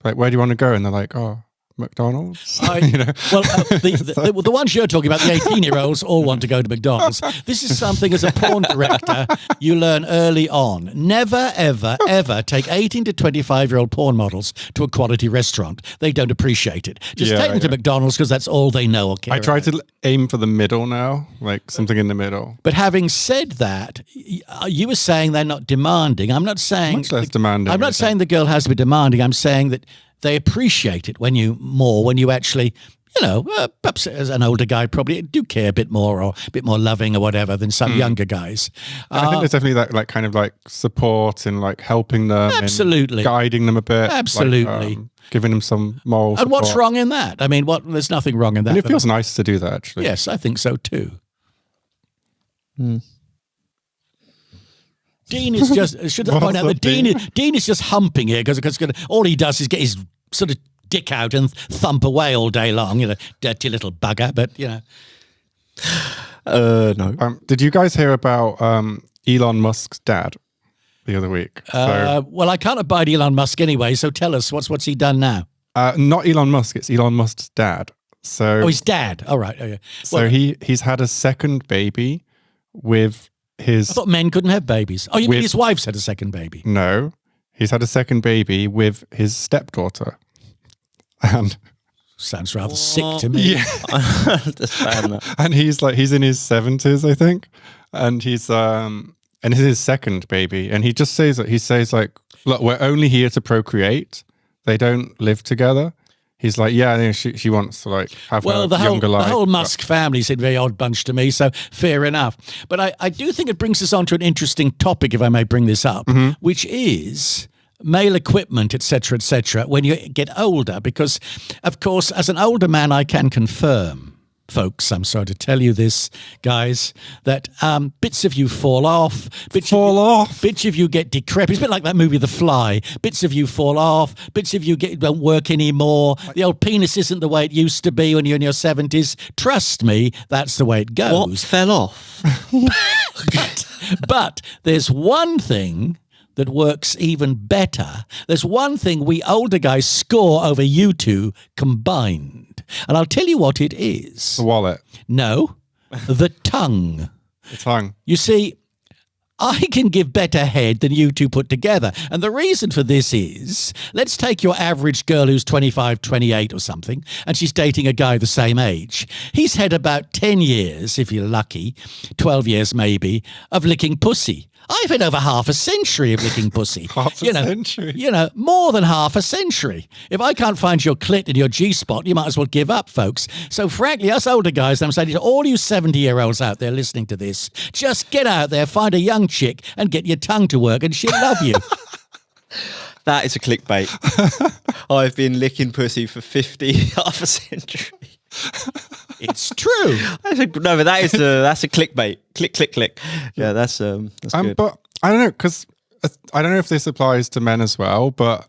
like, where do you want to go? And they're like, oh, McDonald's. Well, the ones you're talking about, the 18-year-olds, all want to go to McDonald's. This is something as a porn director you learn early on. Never, ever, ever take 18 to 25-year-old porn models to a quality restaurant. They don't appreciate it. Just take them to McDonald's because that's all they know or care I try about. to aim for the middle now, like something in the middle. But having said that, you were saying they're not demanding. I'm not saying Much less demanding. I'm not saying the girl has to be demanding. I'm saying that they appreciate it when you actually, perhaps as an older guy, probably do care a bit more or a bit more loving or whatever than some younger guys. I think there's definitely that like kind of like support and like helping them, Absolutely. and guiding them a bit, Absolutely. like, giving them some moral And support. what's wrong in that? I mean, there's nothing wrong in that. And it feels nice to do that, actually. Yes, I think so too. Dean is just, should I point out that Dean is just humping here because all he does is get his sort of dick out and thump away all day long, dirty little bugger, but, No. Did you guys hear about Elon Musk's dad the other week? Well, I can't abide Elon Musk anyway, so tell us, what's he done now? Not Elon Musk, it's Elon Musk's dad. So, his dad. All right. Okay. So he's had a second baby with his... I thought men couldn't have babies. Oh, you mean his wife's had a second baby? No, he's had a second baby with his stepdaughter. And sounds rather sick to me. yeah, I understand that. and he's in his 70s, I think, and he's and it's his second baby, and he just says like, look, we're only here to procreate. They don't live together. He's like, yeah, she wants to like have a younger life. The whole Musk family seemed a very odd bunch to me, so fair enough. But I do think it brings us on to an interesting topic, if I may bring this up, which is male equipment, etc., when you get older. Because, of course, as an older man, I can confirm, folks, I'm sorry to tell you this, guys, that bits of you fall off. Bits of you get decrepit. It's a bit like that movie, The Fly. Bits of you fall off. Bits of you don't work anymore. The old penis isn't the way it used to be when you're in your 70s. Trust me, that's the way it goes. What fell off? But there's one thing that works even better. There's one thing we older guys score over you two combined. And I'll tell you what it is. The wallet. No, the tongue. The tongue. You see, I can give better head than you two put together. And the reason for this is, let's take your average girl who's 25, 28 or something, and she's dating a guy the same age. He's had about 10 years, if you're lucky, 12 years maybe, of licking pussy. I've had over half a century of licking pussy. Half a century? More than half a century. If I can't find your clit and your G-spot, you might as well give up, folks. So frankly, us older guys, I'm saying to all you 70-year-olds out there listening to this, just get out there, find a young chick and get your tongue to work and she'll love you. That is a clickbait. I've been licking pussy for half a century. It's true. No, but that's a clickbait. Click, click, click. Yeah, that's good. But I don't know, because I don't know if this applies to men as well, but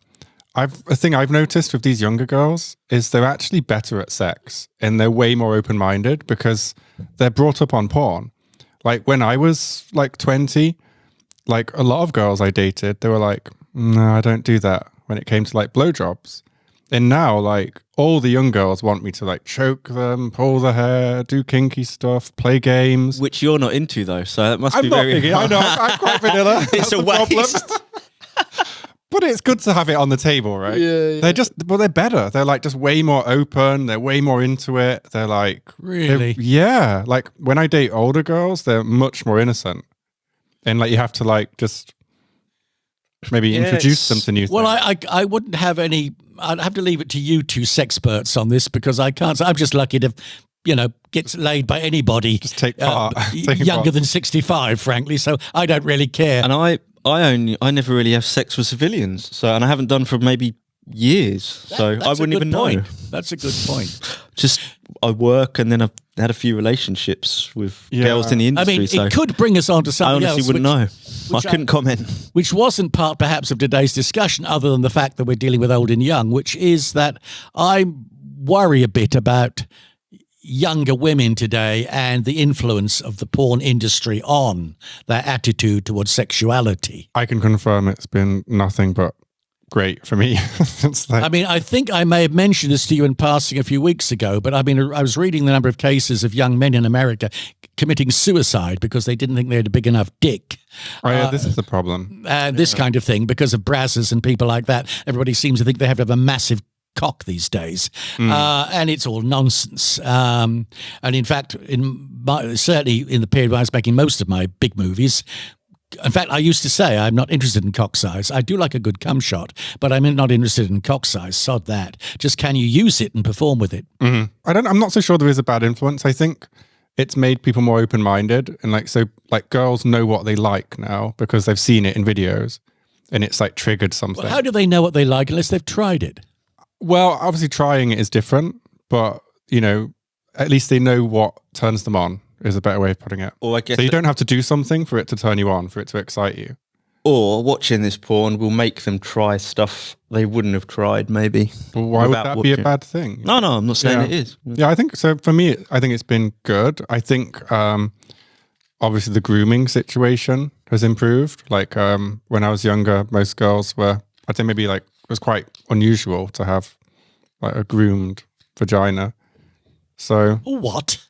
a thing I've noticed with these younger girls is they're actually better at sex and they're way more open-minded because they're brought up on porn. Like when I was like 20, like a lot of girls I dated, they were like, no, I don't do that when it came to like blowjobs. And now, like, all the young girls want me to, like, choke them, pull their hair, do kinky stuff, play games. Which you're not into, though, so that must be very... I know, I'm quite vanilla. It's a waste. But it's good to have it on the table, right? Yeah. They're better. They're, like, just way more open. They're way more into it. They're, like... Really? Yeah. Like, when I date older girls, they're much more innocent. And, like, you have to, like, just... maybe introduce them to new things. Well, I wouldn't have any... I'd have to leave it to you two sexperts on this because I can't. So I'm just lucky to, get laid by anybody. Just take part. Younger than 65, frankly. So I don't really care. And I never really have sex with civilians. So, and I haven't done for maybe years. So I wouldn't even know. That's a good point. Just I work and then I've had a few relationships with girls in the industry. I mean, so it could bring us on to something I honestly else. wouldn't know. I couldn't comment. Which wasn't part, perhaps, of today's discussion, other than the fact that we're dealing with old and young, which is that I worry a bit about younger women today and the influence of the porn industry on their attitude towards sexuality. I can confirm it's been nothing but great for me. I mean, I think I may have mentioned this to you in passing a few weeks ago, but I mean, I was reading the number of cases of young men in America committing suicide because they didn't think they had a big enough dick. Oh yeah, this is the problem. This kind of thing, because of brazzers and people like that. Everybody seems to think they have to have a massive cock these days, and it's all nonsense. And in fact, certainly in the period when I was making most of my big movies, In fact, I used to say I'm not interested in cock size. I do like a good cum shot, but I'm not interested in cock size. Sod that. Just can you use it and perform with it? Mm-hmm. I'm not so sure there is a bad influence. I think it's made people more open-minded, and like girls know what they like now because they've seen it in videos, and it's like triggered something. Well, how do they know what they like unless they've tried it? Well, obviously trying it is different, but at least they know what turns them on. Is a better way of putting it. Or I guess so you don't have to do something for it to turn you on, for it to excite you. Or watching this porn will make them try stuff they wouldn't have tried, maybe. But why would that be a bad thing? No, I'm not saying it is. Yeah, I think so. For me, I think it's been good. I think obviously the grooming situation has improved. Like when I was younger, most girls were, I'd say maybe like, it was quite unusual to have like a groomed vagina. So what?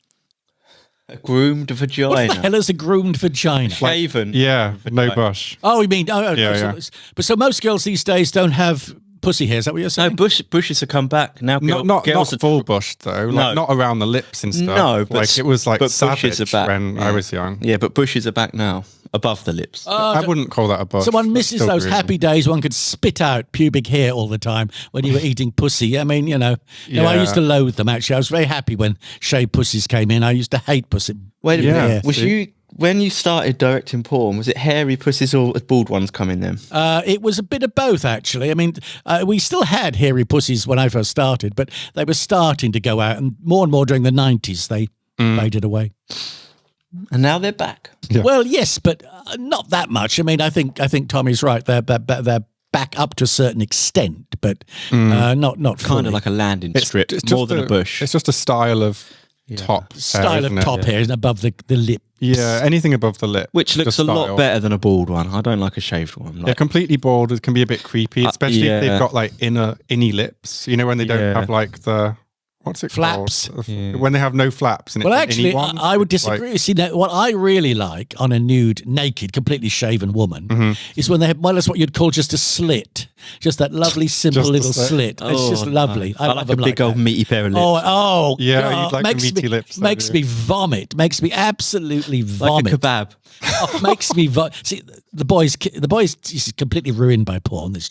A groomed vagina. What the hell is a groomed vagina? Shaven. Yeah, no bush. Oh, you mean? Oh, Yeah. But so most girls these days don't have pussy hair. Is that what you're saying? No, bushes have come back now. Not girls full bush though. Like, not around the lips and stuff. No, but like it was like but savage bushes are back. when I was young. Yeah, but bushes are back now, above the lips. I wouldn't call that a bush. So one That's misses still those grooming. happy days one could spit out pubic hair all the time when you were eating pussy. I mean, No, I used to loathe them, actually. I was very happy when shaved pussies came in. I used to hate pussy. Wait a Yeah. minute. Was you when you started directing porn? Was it hairy pussies or bald ones coming then? It was a bit of both, actually. I mean, we still had hairy pussies when I first started, but they were starting to go out, and more during the 90s, they faded away. And now they're back. Yeah. Well, yes, but not that much. I mean, I think Tommy's right. They're back up to a certain extent, but not Kind fully. of like a landing strip, It's more just than a bush. It's just a style of top style hair, of isn't it? top hair above the lip. Yeah, anything above the lip, Which looks just a lot style. better than a bald one. I don't like a shaved one. Yeah, completely bald. It can be a bit creepy, especially if yeah. they've got like inny lips. When they don't Yeah. have like the what's it Flaps. called? When they have no flaps. And Well, it's an inny actually, one, I would it's like- disagree. See, now, what I really like on a nude, naked, completely shaven woman is when they have, well, that's what you'd call just a slit. Just that lovely, simple Just a little slit. slit. It's just lovely. I love like a them big old that. meaty pair of lips. Oh, Yeah, God, you'd like the makes meaty me, lips, don't Makes you? me vomit. Makes me absolutely like vomit. a kebab. Oh, makes me see the boys. He's completely ruined by porn. This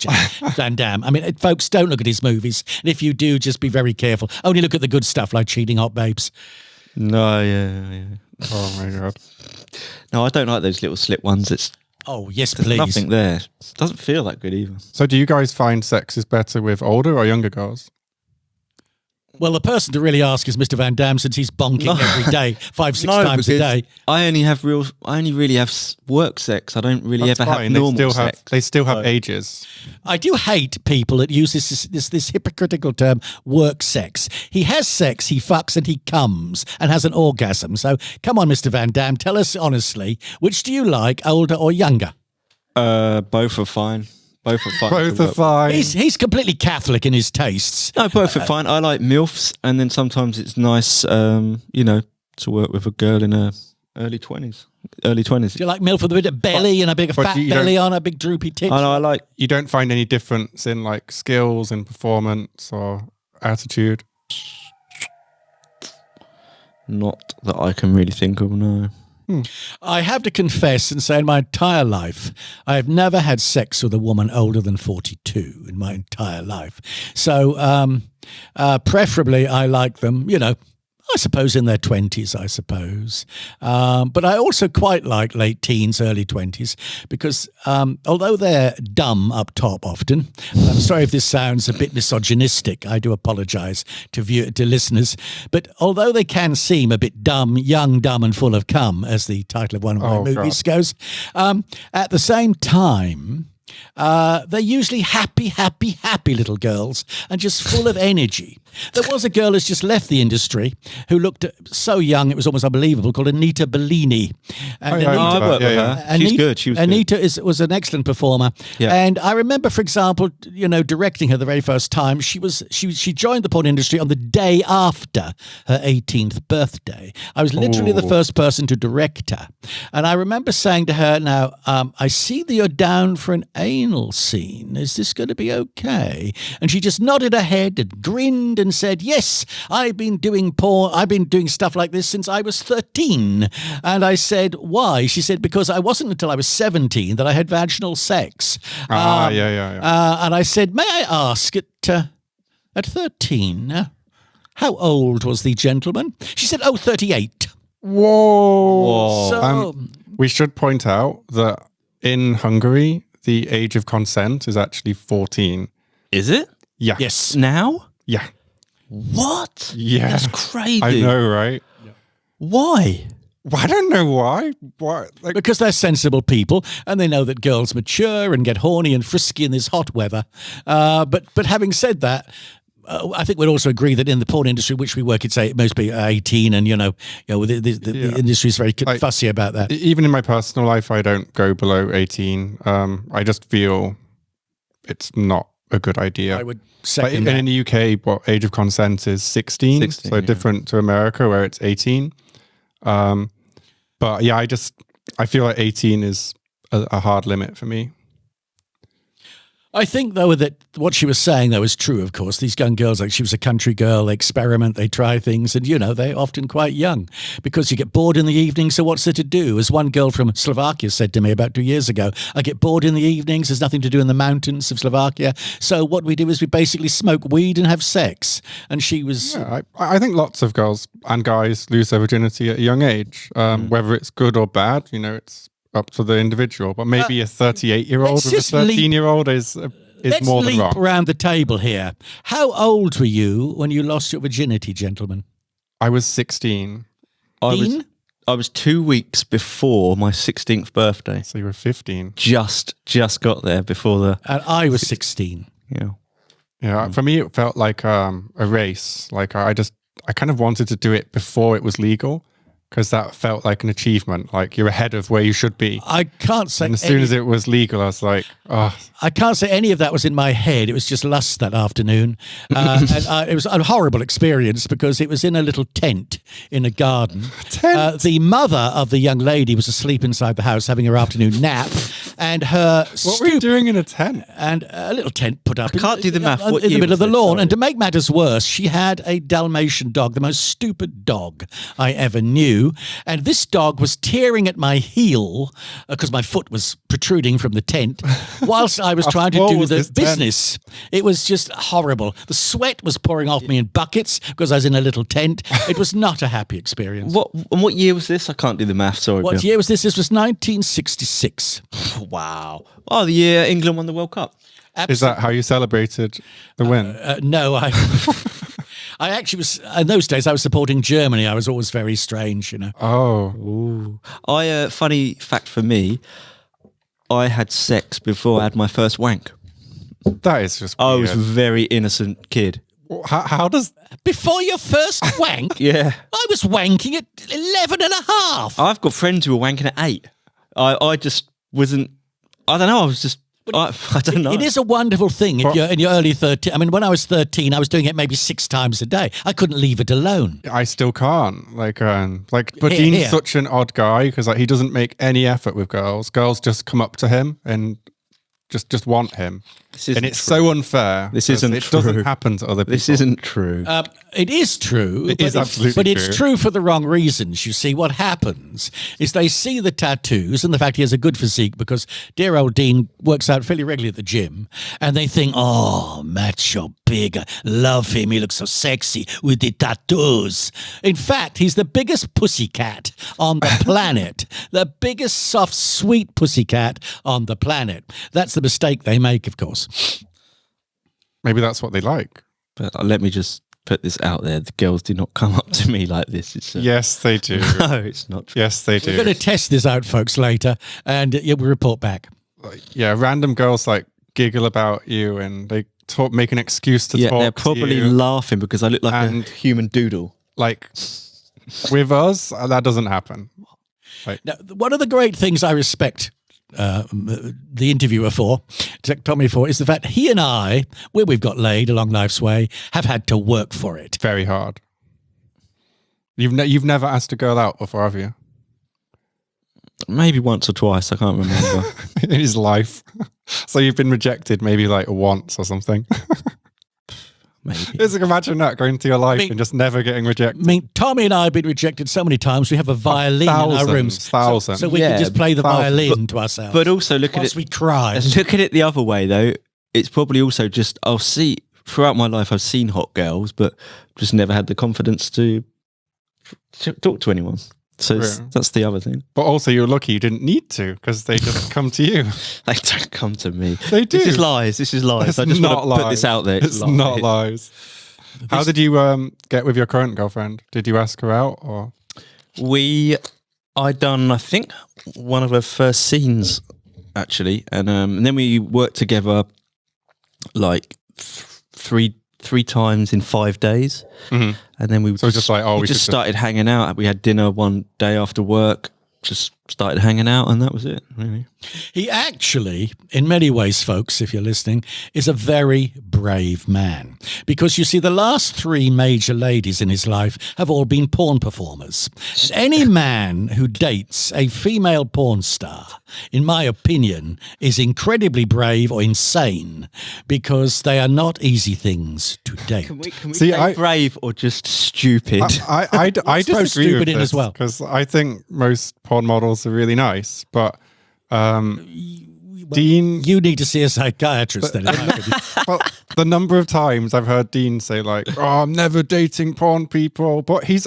Van Damme. I mean, folks, don't look at his movies, and if you do, just be very careful. Only look at the good stuff like Cheating Hot Babes. No, yeah. Oh my god. No, I don't like those little slit ones. Oh yes, There's please. nothing there. Doesn't feel that good either. So, do you guys find sex is better with older or younger girls? Well, the person to really ask is Mr. Van Damme, since he's bonking every day, 5-6 times a because day. I only really have work sex. I don't really That's ever fine. have normal sex. They still have ages. I do hate people that use this hypocritical term, work sex. He has sex, he fucks, and he comes and has an orgasm. So come on, Mr. Van Damme, tell us honestly, which do you like, older or younger? Both are fine. Both are fine. Both are fine. He's completely Catholic in his tastes. No, both are fine. I like MILFs, and then sometimes it's nice, to work with a girl in her early 20s. Early 20s. Do you like MILF with a bit of belly and a big fat you belly don't- on, a big droopy tit? I know, I like... You don't find any difference in like skills and performance or attitude? Not that I can really think of, no. I have to confess and say in my entire life, I have never had sex with a woman older than 42 in my entire life. So preferably I like them, I suppose in their 20s, I suppose. But I also quite like late teens, early 20s, because although they're dumb up top often, and I'm sorry if this sounds a bit misogynistic, I do apologise to listeners, but although they can seem a bit dumb, young, dumb and full of cum, as the title of one of my movies goes, at the same time, they're usually happy little girls and just full of energy. There was a girl who's just left the industry who looked so young it was almost unbelievable, called Anita Bellini. And I worked with her. She's good. She was Anita good. was an excellent performer. Yeah. And I remember, for example, directing her the very first time. She joined the porn industry on the day after her 18th birthday. I was literally the first person to direct her. And I remember saying to her, now, I see that you're down for an anal scene. Is this going to be okay? And she just nodded her head and grinned grinned and said, yes, I've been doing stuff like this since I was 13. And I said, why? She said, because I wasn't until I was 17 that I had vaginal sex. And I said, may I ask, at 13, how old was the gentleman? She said, 38. Whoa. So, we should point out that in Hungary, the age of consent is actually 14. Is it? Yeah. yes. Now? Yeah. What? Yeah. That's crazy. I know, right? Why? I don't know why. Why? Like, Because they're sensible people and they know that girls mature and get horny and frisky in this hot weather. But having said that, I think we'd also agree that in the porn industry, which we work, it's most be 18, and the industry is very fussy about that. even in my personal life, I don't go below 18. I just feel it's not a good idea. I would But second that. in the UK, what age of consent is 16, 16, so yeah. different to America where it's 18. But yeah, I feel like 18 is a hard limit for me. I think, though, that what she was saying, though, is true, of course. These young girls, like she was a country girl, they experiment, they try things, and, they're often quite young because you get bored in the evening, so what's there to do? As one girl from Slovakia said to me about 2 years ago, I get bored in the evenings, there's nothing to do in the mountains of Slovakia, so what we do is we basically smoke weed and have sex. And she was... Yeah, I think lots of girls and guys lose their virginity at a young age. Whether it's good or bad, it's up to the individual. But maybe a 38-year-old with a 13-year-old is more Let's than leap wrong. around the table here. How old were you when you lost your virginity, gentlemen? I was 16, Dean? I was 2 weeks before my 16th birthday. so you were 15. Just got there before the... And I was 16. Yeah. Yeah, for me it felt like a race. Like I kind of wanted to do it before it was legal, because that felt like an achievement. Like you're ahead of where you should be. I can't say... And as soon as it was legal, I was like, oh, I can't say any of that was in my head. It was just lust that afternoon. It was a horrible experience because it was in a little tent in a garden. Tent? The mother of the young lady was asleep inside the house having her afternoon nap. And her what were you doing in a tent? and a little tent put up can't do the math. What in the year middle of was the this? lawn. Sorry. And to make matters worse, she had a Dalmatian dog, the most stupid dog I ever knew. And this dog was tearing at my heel because my foot was protruding from the tent whilst I was trying to What do was the this tent? business. It was just horrible. The sweat was pouring off me in buckets because I was in a little tent. It was not a happy experience. What year was this? I can't do the math. Sorry. What Bill. year was this? This was 1966. Wow. Oh, the year England won the World Cup. Is that how you celebrated the win? No, I actually was, in those days, I was supporting Germany. I was always very strange, Oh, Funny fact for me, I had sex before I had my first wank. that is just I weird. was a very innocent kid. How does... Before your first wank? Yeah. I was wanking at 11 and a half. I've got friends who were wanking at 8. I just wasn't, I don't know, I was just, I don't know. It is a wonderful thing if you're in your early 13. I mean, when I was 13, I was doing it maybe 6 times a day. I couldn't leave it alone. I still can't. But Here, Dean's here. such an odd guy because he doesn't make any effort with girls. Girls just come up to him and just want him. This isn't And it's true. so unfair. This 'cause isn't It doesn't true. happen to other people. This isn't true. It is true. It is absolutely But it's true. true for the wrong reasons. You see, what happens is they see the tattoos and the fact he has a good physique because dear old Dean works out fairly regularly at the gym, and they think, oh, macho big, I love him. He looks so sexy with the tattoos. In fact, he's the biggest pussycat on the planet. The biggest, soft, sweet pussycat on the planet. That's the mistake they make, of course. Maybe that's what they like. But let me just put this out there. The girls do not come up to me like this. It's Yes, they do. No, it's not true. Yes, they do. We're going to test this out, folks, later, and we'll report back. Yeah, random girls giggle about you and they make an excuse to Yeah, talk they're to probably you. laughing because I look like And- a human doodle. With us, that doesn't happen. Now, one of the great things I respect the interviewer Tommy for, is the fact he and I, where we've got laid along life's way, have had to work for it. Very hard. You've never asked a girl out before, have you? Maybe once or twice. I can't remember. In his life. So you've been rejected maybe once or something. maybe. Just imagine that going through your life and just never getting rejected. I mean, Tommy and I have been rejected so many times. We have a violin in our rooms, thousands. so we can just play the violin to ourselves. But also look at it. We cry. Look at it the other way, though. It's probably also just I'll see throughout my life. I've seen hot girls, but just never had the confidence to talk to anyone. So that's the other thing. But also, you're lucky you didn't need to because they just come to you. They don't come to me. They do. This is lies. It's I just want to put this out there. It's not lies. How did you get with your current girlfriend? Did you ask her out, or I done, I think, one of her first scenes actually, and then we worked together like three times in 5 days, and then we just started hanging out. We had dinner one day after work. Just started hanging out, and that was it, really. He actually, in many ways, folks, if you're listening, is a very brave man. Because, you see, the last 3 major ladies in his life have all been porn performers. Any man who dates a female porn star, in my opinion, is incredibly brave or insane, because they are not easy things to date. Can we say brave or just stupid? I disagree with this as well, because I think most porn models are really nice, but Dean, you need to see a psychiatrist then. But the number of times I've heard Dean say like, "Oh, I'm never dating porn people," but he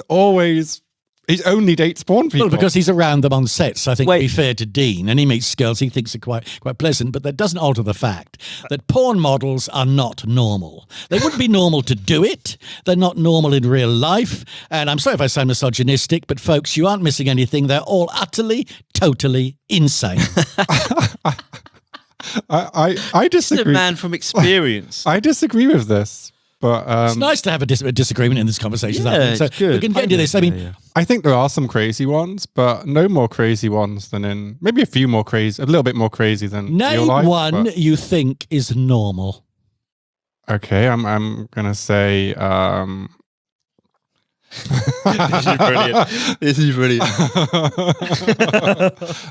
only dates porn people. Well, because he's around them on sets, I think, to be fair to Dean, and he meets girls he thinks are quite pleasant, but that doesn't alter the fact that porn models are not normal. They wouldn't be normal to do it. They're not normal in real life. And I'm sorry if I sound misogynistic, but folks, you aren't missing anything. They're all utterly, totally insane. I disagree. He's a man from experience. I disagree with this. But it's nice to have a disagreement in this conversation. Yeah, so we can get into this. I mean, I think there are some crazy ones, but no more crazy ones than maybe a little bit more crazy than name real life, one you think is normal. Okay, I'm gonna say. This is brilliant.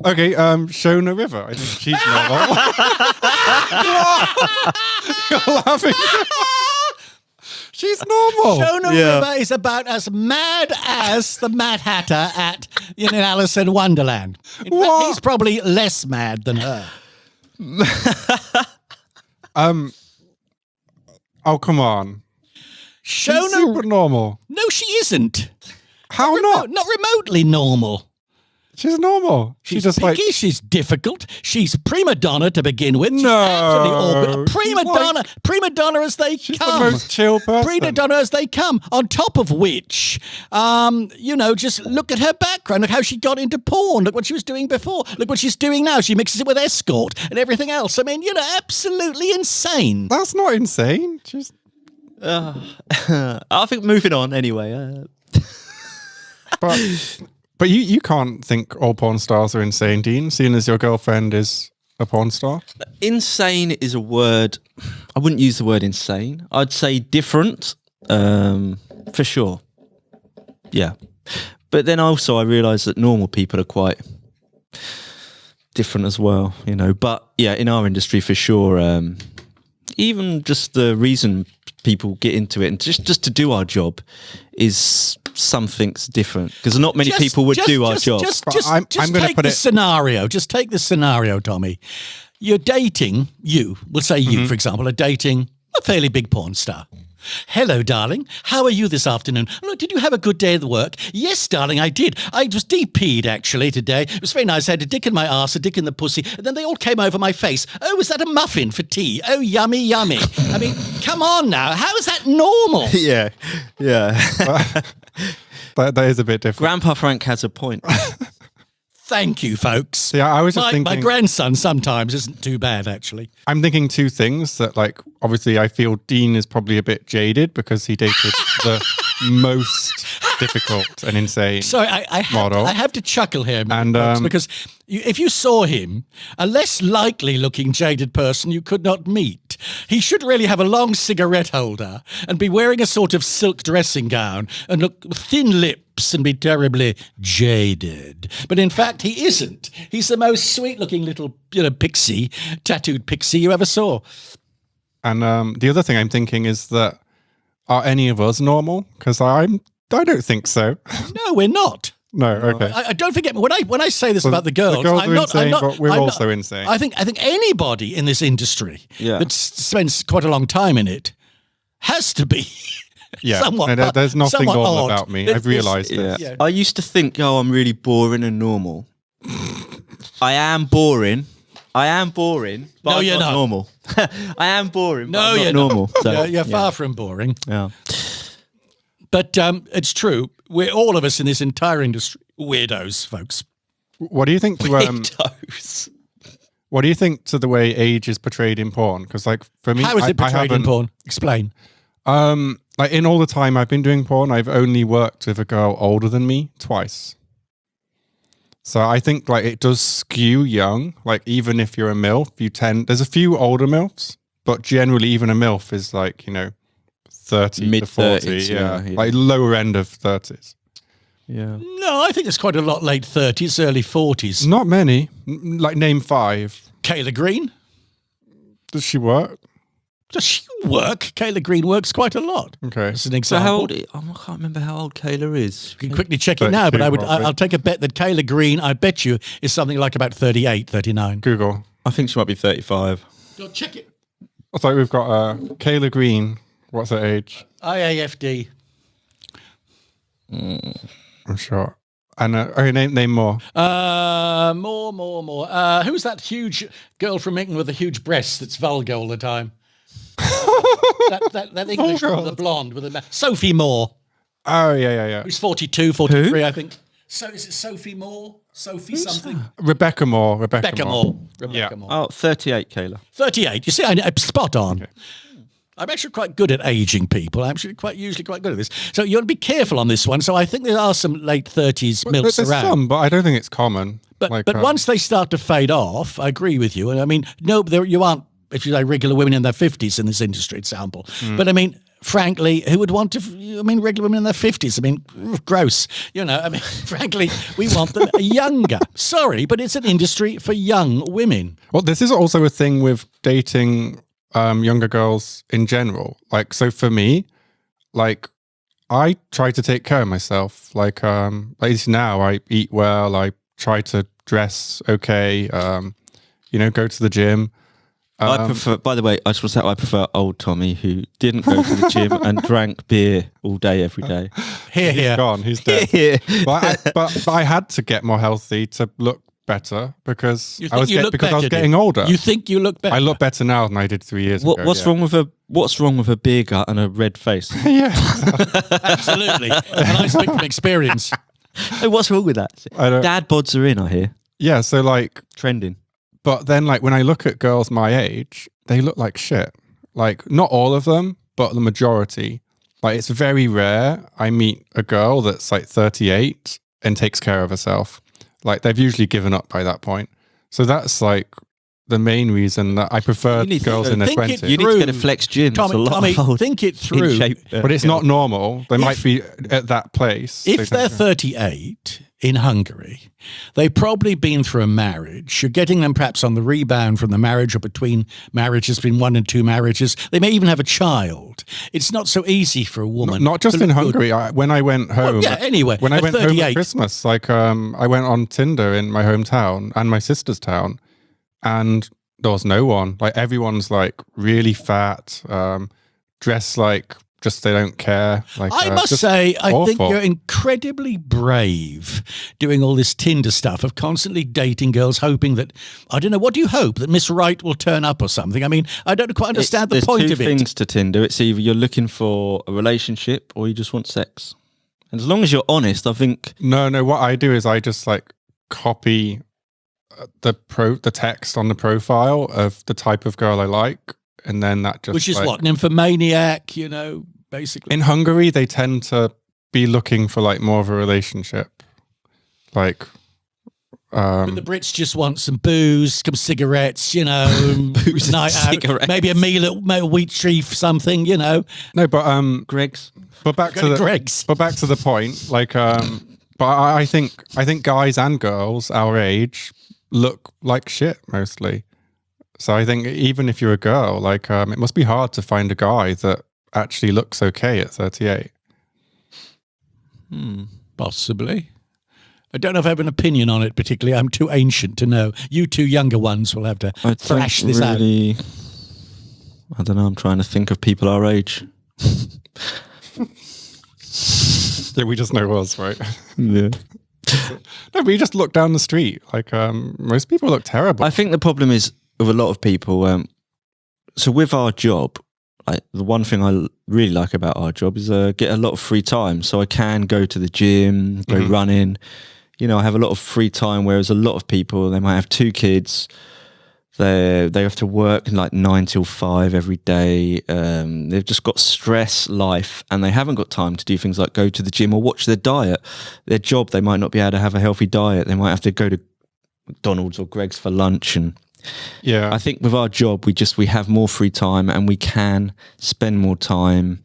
Okay, Shona River. I think she's normal. You're laughing. She's normal. Shona River is about as mad as the Mad Hatter in Alice in Wonderland. In fact, he's probably less mad than her. Oh, come on. Shona, she's super normal. No, she isn't. How not? Not remotely normal. She's normal. She's just picky, she's difficult. She's prima donna to begin with. She's no. Prima donna as they she's come. The most chill person. Prima donna as they come. On top of which, just look at her background. Look how she got into porn. Look what she was doing before. Look what she's doing now. She mixes it with escort and everything else. I mean, absolutely insane. That's not insane. She's... I think moving on anyway. But you can't think all porn stars are insane, Dean, seeing as your girlfriend is a porn star? Insane is a word. I wouldn't use the word insane. I'd say different, for sure. Yeah. But then also I realise that normal people are quite different as well, But yeah, in our industry, for sure, even just the reason people get into it and just to do our job is something's different, because not many people would do our job. Just take this scenario. Just take this scenario, Tommy. You're dating, we'll say you, for example, are dating a fairly big porn star. Hello, darling. How are you this afternoon? Look, did you have a good day at work? Yes, darling, I did. I was DP'd, actually, today. It was very nice. I had a dick in my arse, a dick in the pussy, and then they all came over my face. Oh, was that a muffin for tea? Oh, yummy, yummy. I mean, come on now. How is that normal? Yeah. That is a bit different. Grandpa Frank has a point. Thank you, folks. Yeah, I was just thinking... My grandson sometimes isn't too bad, actually. I'm thinking two things that, obviously I feel Dean is probably a bit jaded because he dated the most difficult and insane model. I have to chuckle here, folks, because if you saw him, a less likely looking jaded person you could not meet. He should really have a long cigarette holder and be wearing a sort of silk dressing gown and look thin lips and be terribly jaded. But in fact, he isn't. He's the most sweet-looking little, tattooed pixie you ever saw. And the other thing I'm thinking is that are any of us normal? Because I don't think so. No, we're not. No, okay. I don't forget when I say this about the girls, are insane, but we're also insane. I think anybody in this industry that spends quite a long time in it has to be somewhat. No, there's nothing normal odd about me. I've realised this. Yeah. I used to think, I'm really boring and normal. I am boring. But I'm not normal. I am boring, but I'm not normal. So, you're far from boring. Yeah. But it's true. We're all of us in this entire industry weirdos, folks. What do you think to Weirdos. What do you think to the way age is portrayed in porn? Because like for me, how is it portrayed in porn? Explain. Like in all the time I've been doing porn, I've only worked with a girl older than me twice. So I think like it does skew young. Like even if you're a MILF, there's a few older MILFs, but generally even a MILF is like, 30 mid to 40. 30s, yeah. Like lower end of 30s. Yeah. No, I think there's quite a lot late 30s, early 40s. Not many. Like name 5. Kayla Green. Does she work? Does she work? Kayla Green works quite a lot. Okay. As an So example. how old? I can't remember how old Kayla is. You can quickly check it now, but 32 probably. I'll take a bet that Kayla Green, I bet you, is something like about 38, 39. Google. I think she might be 35. Go check it. So we've got Kayla Green. What's her age? IAFD. I'm sure. And name more. More. Who's that huge girl from England with the huge breasts that's vulgar all the time? that English one with the blonde with the Sophie Moore. Oh yeah. Who's 42, 43, I think. So is it Sophie Moore? Sophie something? Rebecca Moore. Rebecca Moore. Oh, 38, Kayla. 38. You see, I'm spot on. Okay. I'm actually quite good at aging people. I'm actually usually quite good at this. So you want to be careful on this one. So I think there are some late 30s milfs There's around. some, but I don't think it's common. But once they start to fade off, I agree with you. And I mean, no, you aren't, if you say regular women in their 50s in this industry example. But I mean, frankly, who would want to, regular women in their 50s? I mean, gross. Frankly, we want them younger. Sorry, but it's an industry for young women. Well, this is also a thing with dating younger girls in general. Like, so for me, like, I try to take care of myself. Like now I eat well. I try to dress okay. Go to the gym. I prefer, by the way, I just want to say I prefer old Tommy who didn't go to the gym and drank beer all day, every day. He's gone. He's dead. But I had to get more healthy to look better because I was getting older. You think you look better? I look better now than I did 3 years ago. What's wrong with a beer gut and a red face? Yeah, absolutely. And I speak from experience. Hey, what's wrong with that? Dad bods are in, I hear. Yeah, so like trending. But then, like, when I look at girls my age, they look like shit. Like, not all of them, but the majority. Like, it's very rare I meet a girl that's like 38 and takes care of herself. Like, they've usually given up by that point. So that's like the main reason that I prefer girls in their 20s. You need to get a flex gym. Tommy, think it through. But it's not normal. They might be at that place. If they're 38 in Hungary, they've probably been through a marriage. You're getting them perhaps on the rebound from the marriage or between marriages, between 1 and 2 marriages. They may even have a child. It's not so easy for a woman. Not just in Hungary. When I went home. Well, anyway. When I went home at Christmas, like I went on Tinder in my hometown and my sister's town, and there was no one. Like everyone's like really fat, dressed like just they don't care. Like I must say, I think you're incredibly brave doing all this Tinder stuff of constantly dating girls, hoping that, I don't know, what do you hope? That Miss Right will turn up or something? I mean, I don't quite understand the point of it. There's 2 things to Tinder. It's either you're looking for a relationship or you just want sex. And as long as you're honest, I think... No, what I do is I just like copy the text on the profile of the type of girl I like. And then that just... Which is what? Nymphomaniac, basically. In Hungary, they tend to be looking for like more of a relationship. Like... but the Brits just want some booze, some cigarettes, booze night and out, maybe a meal at Wheat Sheaf, something, No, but Greg's. But back to the point, like but I think guys and girls our age look like shit mostly. So I think even if you're a girl, like it must be hard to find a guy that actually looks okay at 38. Possibly. I don't know if I have an opinion on it particularly. I'm too ancient to know. You two younger ones will have to thrash this out. I don't know. I'm trying to think of people our age. Yeah, we just know us, right? Yeah. No, but you just look down the street. Like, most people look terrible. I think the problem is with a lot of people. So with our job, the one thing I really like about our job is get a lot of free time. So I can go to the gym, go running. You know, I have a lot of free time, whereas a lot of people, they might have 2 kids. They have to work like 9 till 5 every day. They've just got stress life, and they haven't got time to do things like go to the gym or watch their diet. Their job, they might not be able to have a healthy diet. They might have to go to McDonald's or Greg's for lunch. And yeah, I think with our job, we have more free time, and we can spend more time,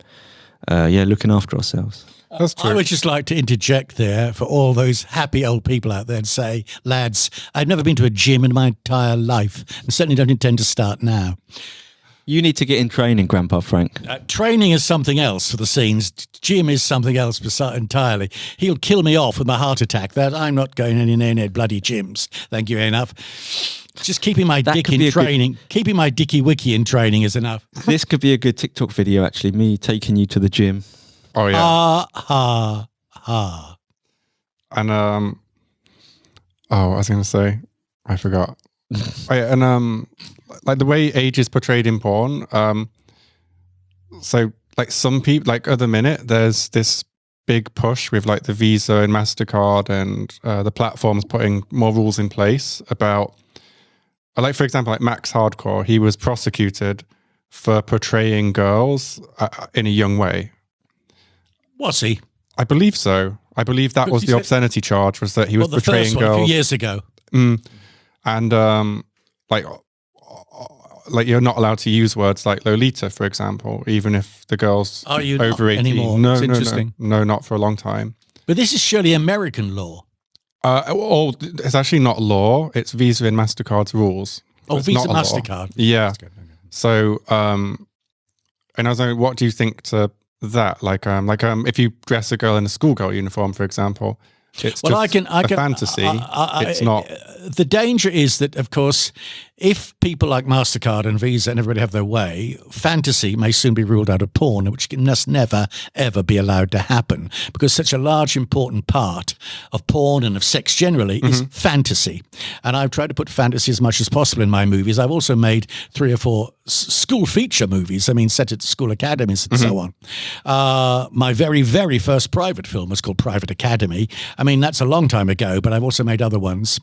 looking after ourselves. that's true. I would just like to interject there for all those happy old people out there and say, lads, I've never been to a gym in my entire life and certainly don't intend to start now. You need to get in training, Grandpa Frank. Training is something else for the scenes. Gym is something else entirely. He'll kill me off with my heart attack. That I'm not going any near bloody gyms. Thank you enough. Just keeping my dick in training, keeping my dicky wicky in training is enough. This could be a good TikTok video, actually. Me taking you to the gym. Oh yeah. Ha ha. And I was going to say, I forgot. Oh, yeah, and like the way age is portrayed in porn. So like some people, like at the minute, there's this big push with like the Visa and MasterCard and the platforms putting more rules in place about, like for example, like Max Hardcore, he was prosecuted for portraying girls in a young way. Was he? I believe so. I believe that was the obscenity charge, was that he was portraying first one, girls a few years ago. And like you're not allowed to use words like Lolita, for example, even if the girl's Are you over not 18. anymore? No, It's no, interesting. no, not for a long time. But this is surely American law. It's actually not law. It's Visa and MasterCard's rules. Oh, It's Visa, not a law. MasterCard. Yeah. That's good. Okay. So, and I was like, what do you think to that? Like, if you dress a girl in a schoolgirl uniform, for example, it's Well, just I a can fantasy. It's not. The danger is that, of course, if people like MasterCard and Visa and everybody have their way, fantasy may soon be ruled out of porn, which must never, ever be allowed to happen, because such a large, important part of porn and of sex generally is fantasy. And I've tried to put fantasy as much as possible in my movies. I've also made 3 or 4 school feature movies, set at school academies and so on. My very, very first private film was called Private Academy. That's a long time ago, but I've also made other ones.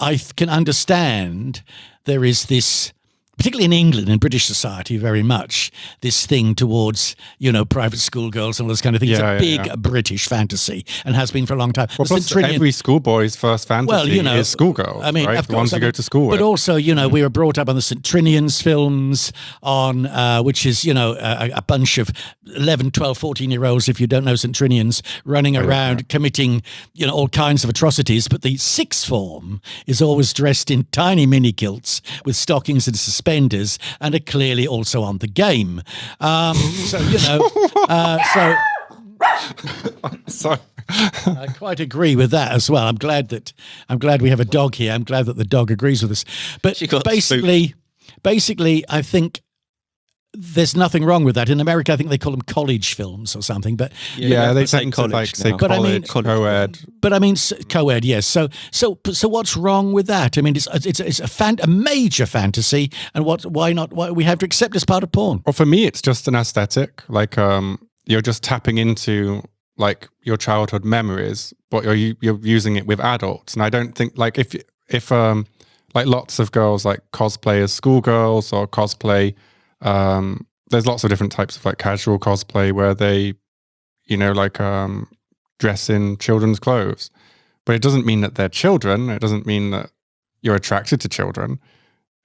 I can understand there is this, particularly in England and British society, very much this thing towards, private schoolgirls and all this kind of thing. It's a big British fantasy and has been for a long time. Well, plus every schoolboy's first fantasy is schoolgirls, right? Of the ones you go to school with. But also, we were brought up on the St. Trinian's films, on which is, a bunch of 11, 12, 14-year-olds, if you don't know St. Trinian's, running around committing, all kinds of atrocities. But the sixth form is always dressed in tiny mini kilts with stockings and suspenders and are clearly also on the game. Sorry. I quite agree with that as well. I'm glad we have a dog here. I'm glad that the dog agrees with us. But basically, I think there's nothing wrong with that. In America, I think they call them college films or something. But they tend to say college, co-ed. But co-ed, yes. So what's wrong with that? It's a major fantasy, and why not? Why we have to accept as part of porn? Well, for me, it's just an aesthetic. Like, you're just tapping into like your childhood memories, but you're using it with adults. And I don't think like if like lots of girls like cosplay as schoolgirls or cosplay. There's lots of different types of like casual cosplay where they, dress in children's clothes, but it doesn't mean that they're children. It doesn't mean that you're attracted to children.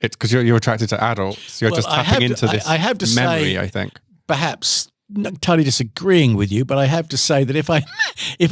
It's because you're attracted to adults. You're just tapping into this memory, I think. Perhaps not entirely disagreeing with you, but I have to say that if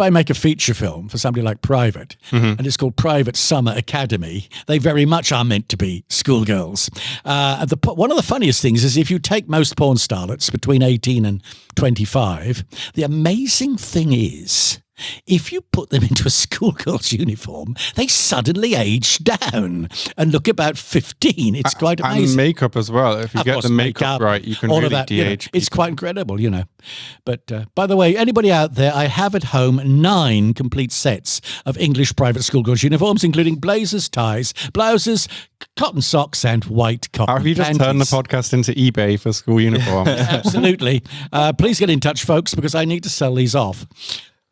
I make a feature film for somebody like Private, and it's called Private Summer Academy, they very much are meant to be schoolgirls. One of the funniest things is if you take most porn starlets between 18 and 25, the amazing thing is, if you put them into a schoolgirl's uniform, they suddenly age down and look about 15. It's quite amazing. And makeup as well. If you Of get course, the makeup right, you can all really of that, de-age it's people. quite incredible, But by the way, anybody out there, I have at home 9 complete sets of English private schoolgirls uniforms, including blazers, ties, blouses, cotton socks, and white cotton Have you just panties. turned the podcast into eBay for school uniforms? Absolutely. Please get in touch, folks, because I need to sell these off.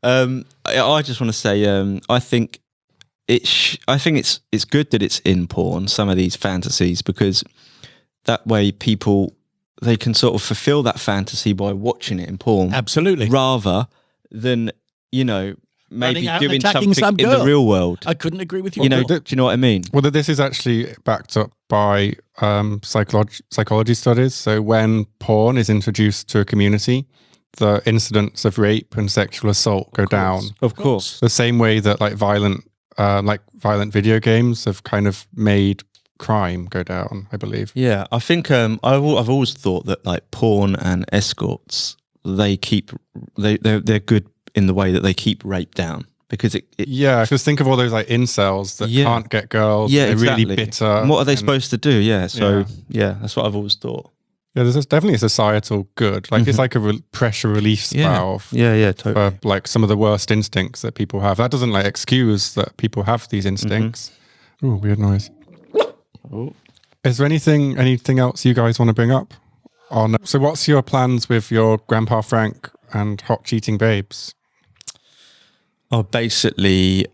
I just want to say, I think it's good that it's in porn, some of these fantasies, because that way they can sort of fulfill that fantasy by watching it in porn. Absolutely. Rather than, maybe Running out and doing attacking something some in girl. the real world. I couldn't agree with you. Do more. you know what I mean? Well, this is actually backed up by psychology studies. So when porn is introduced to a community, the incidents of rape and sexual assault go down. Of course. The same way that violent video games have kind of made crime go down, I believe. Yeah, I think I've always thought that like porn and escorts, they're good in the way that they keep rape down, because Yeah, because think of all those incels that can't get girls. Yeah, they're exactly. really bitter. And what are they supposed to do? Yeah, so yeah, that's what I've always thought. Yeah, there's definitely a societal good. It's like a pressure release valve. Yeah, totally. For some of the worst instincts that people have. That doesn't excuse that people have these instincts. Oh, weird noise. Oh. Is there anything else you guys want to bring up? So what's your plans with your Grandpa Frank and hot cheating babes? Oh, basically,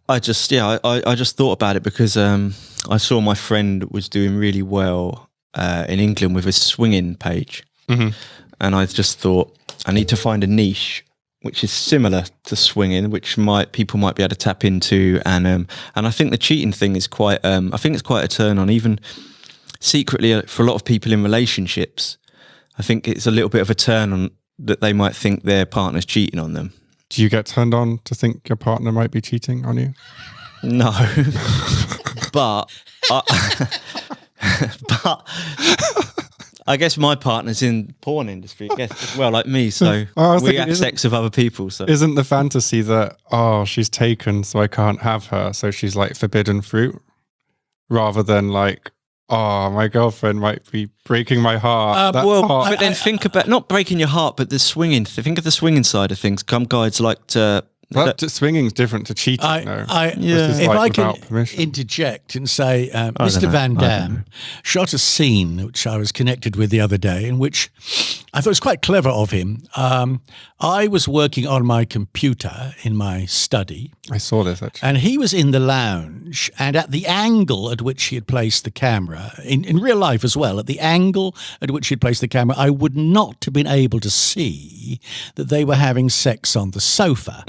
I just thought about it because I saw my friend was doing really well in England with a swinging page, and I just thought I need to find a niche which is similar to swinging, which people might be able to tap into, and I think the cheating thing is quite. I think it's quite a turn on, even secretly for a lot of people in relationships. I think it's a little bit of a turn on that they might think their partner's cheating on them. Do you get turned on to think your partner might be cheating on you? No, but I guess my partner's in the porn industry, I guess, as well, like me. So we have sex with other people. So isn't the fantasy that she's taken, so I can't have her, so she's forbidden fruit, rather than my girlfriend might be breaking my heart. That's hot. But then think about not breaking your heart, but the swinging. Think of the swinging side of things. Some guys like to. Swinging's different to cheating, though. If I can interject and say, Mr. Van Damme shot a scene which I was connected with the other day, in which I thought it was quite clever of him. I was working on my computer in my study. I saw this, actually. And he was in the lounge, and at the angle at which he had placed the camera, in real life as well, at the angle at which he had placed the camera, I would not have been able to see that they were having sex on the sofa.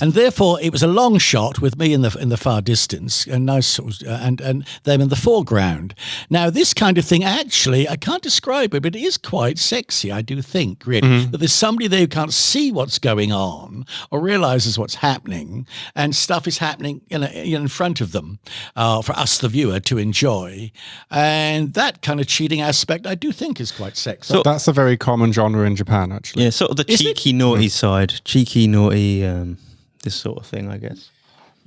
And therefore, it was a long shot with me in the far distance, and nice, and them in the foreground. Now, this kind of thing, actually, I can't describe it, but it is quite sexy, I do think, really. That there's somebody there who can't see what's going on or realizes what's happening, and stuff is happening in front of them for us, the viewer, to enjoy. And that kind of cheating aspect, I do think, is quite sexy. So that's a very common genre in Japan, actually. Yeah, sort of the cheeky, naughty side. Cheeky, naughty, this sort of thing, I guess.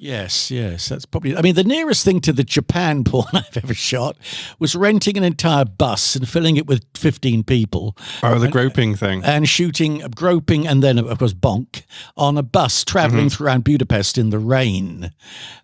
Yes, that's probably. I mean, the nearest thing to the Japan porn I've ever shot was renting an entire bus and filling it with 15 people. Oh, the groping thing. And shooting, groping, and then, of course, bonk on a bus traveling around Budapest in the rain.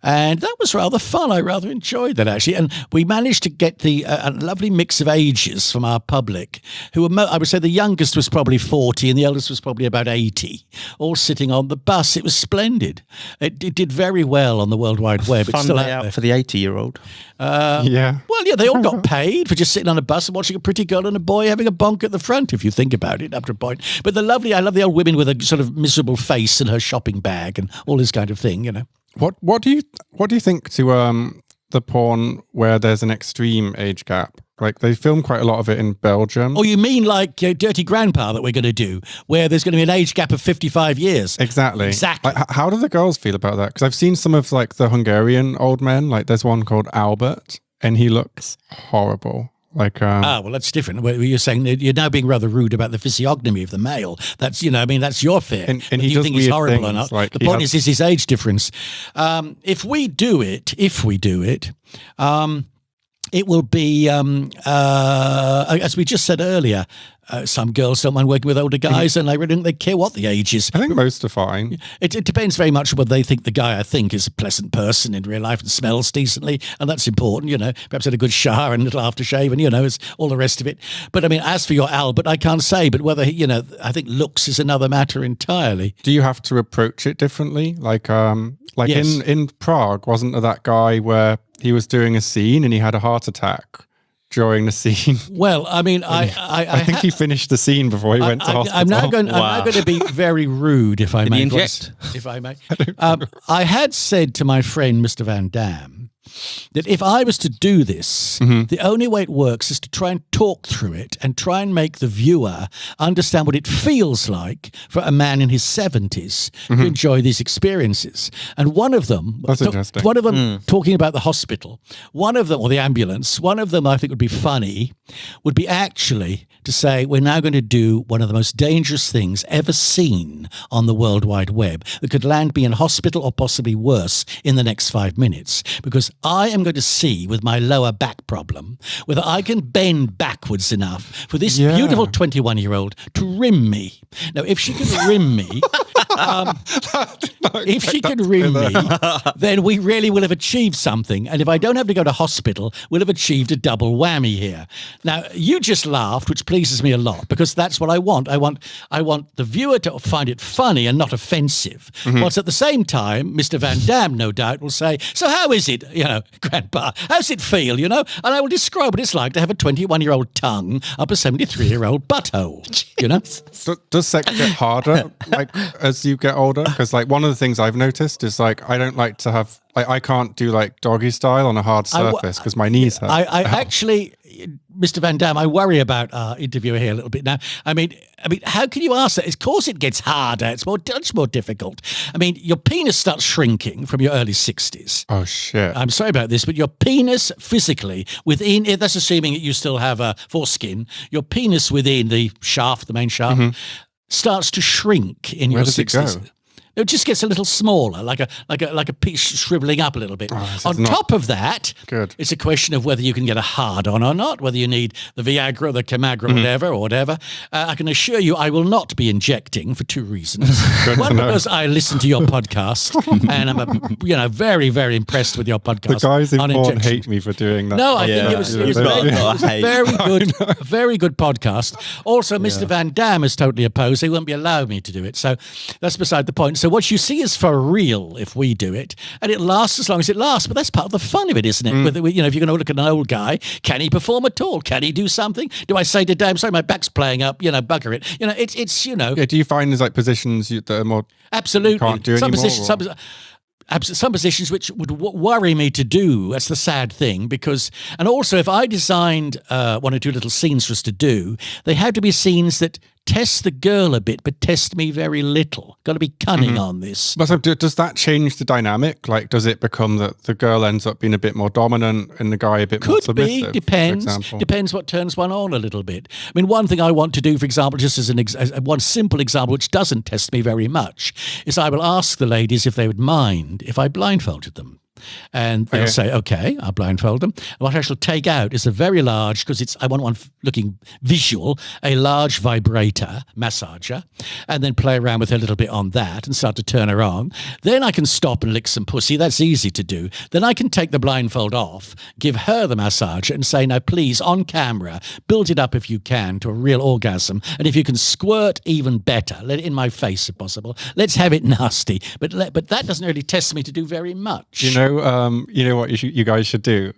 And that was rather fun. I rather enjoyed that, actually. And we managed to get a lovely mix of ages from our public, who were, I would say the youngest was probably 40 and the eldest was probably about 80, all sitting on the bus. It was splendid. It did very well on the World Wide Web. It's still out there. For the 80-year-old. Yeah. Well, yeah, they all got paid for just sitting on a bus and watching a pretty girl and a boy having a bonk at the front, if you think about it, up to a point. But I love the old women with a sort of miserable face and her shopping bag and all this kind of thing, What do you think to the porn where there's an extreme age gap? Like they film quite a lot of it in Belgium. Oh, you mean like Dirty Grandpa that we're going to do, where there's going to be an age gap of 55 years? Exactly. Exactly. Like, how do the girls feel about that? Because I've seen some of like the Hungarian old men. Like there's one called Albert, and he looks horrible. Like well, that's different. You're saying that you're now being rather rude about the physiognomy of the male. That's, I mean, that's your fear. And he you does think he's weird horrible or things, not. like the he point has- is his age difference. If we do it, it will be, as we just said earlier, some girls don't mind working with older guys, and I really don't think they care what the age is. I think most are fine. It depends very much on whether they think the guy, I think, is a pleasant person in real life and smells decently, and that's important, Perhaps had a good shower and a little aftershave and, it's all the rest of it. But, I mean, as for your Albert, I can't say, but whether, I think looks is another matter entirely. Do you have to approach it differently? Like Yes. in Prague, wasn't there that guy where he was doing a scene and he had a heart attack during the scene? Well, I mean, I think he finished the scene before he went to hospital. I'm now going to be very rude, if I Did may. he inject? If I may. I had said to my friend, Mr. Van Damme, that if I was to do this, the only way it works is to try and talk through it and try and make the viewer understand what it feels like for a man in his 70s to enjoy these experiences. And one of them, That's interesting. one of them talking about the hospital, one of them, or the ambulance, one of them I think would be funny, would be actually to say, we're now going to do one of the most dangerous things ever seen on the World Wide Web that could land me in hospital or possibly worse in the next 5 minutes. Because I am going to see with my lower back problem whether I can bend backwards enough for this beautiful 21-year-old to rim me. Now, if she can rim me, then we really will have achieved something. And if I don't have to go to hospital, we'll have achieved a double whammy here. Now, you just laughed, which pleases me a lot, because that's what I want. I want the viewer to find it funny and not offensive. Whilst at the same time, Mr. Van Damme, no doubt, will say, so how is it, Grandpa? How's it feel, And I will describe what it's like to have a 21-year-old tongue up a 73-year-old butthole, Does sex get harder like as you get older? Because like one of the things I've noticed is like I don't like to have I can't do like doggy style on a hard surface because my knees hurt. I actually, Mr. Van Damme, I worry about our interviewer here a little bit now. I mean, how can you ask that? Of course it gets harder. It's much more difficult. I mean, your penis starts shrinking from your early 60s. Oh, shit. I'm sorry about this, but your penis physically within, that's assuming that you still have a foreskin, your penis within the shaft, the main shaft, starts to shrink in your 60s. Where does it go? It just gets a little smaller, like a piece shriveling up a little bit. On top of that, it's a question of whether you can get a hard-on or not, whether you need the Viagra, the Camagra, whatever. I can assure you I will not be injecting for two reasons. One, because I listen to your podcast, and I'm very, very impressed with your podcast. The guys in on porn injections. hate me for doing that. No, I think it was a very good podcast. Also, Mr. Van Damme is totally opposed. He won't be allowing me to do it. So that's beside the point. So what you see is for real if we do it, and it lasts as long as it lasts. But that's part of the fun of it, isn't it? Whether if you're going to look at an old guy, can he perform at all? Can he do something? Do I say to Damme, sorry, my back's playing up, bugger it? It's Yeah, do you find there's like positions that are more... Absolutely. Can't do some anymore? Some positions which would worry me to do. That's the sad thing, because, and also if I designed one or two little scenes for us to do, they had to be scenes that test the girl a bit, but test me very little. Got to be cunning on this. But so does that change the dynamic? Like, does it become that the girl ends up being a bit more dominant and the guy a bit more submissive? Could be, depends. For example? Depends what turns one on a little bit. I mean, one thing I want to do, for example, just as one simple example, which doesn't test me very much, is I will ask the ladies if they would mind if I blindfolded them. And they'll say, okay, I'll blindfold them. And what I shall take out is a very large, because I want one looking visual, a large vibrator massager, and then play around with her a little bit on that and start to turn her on. Then I can stop and lick some pussy. That's easy to do. Then I can take the blindfold off, give her the massager and say, now please, on camera, build it up if you can to a real orgasm. And if you can squirt, even better. Let it in my face if possible. Let's have it nasty. But that doesn't really test me to do very much. You know what you guys should do?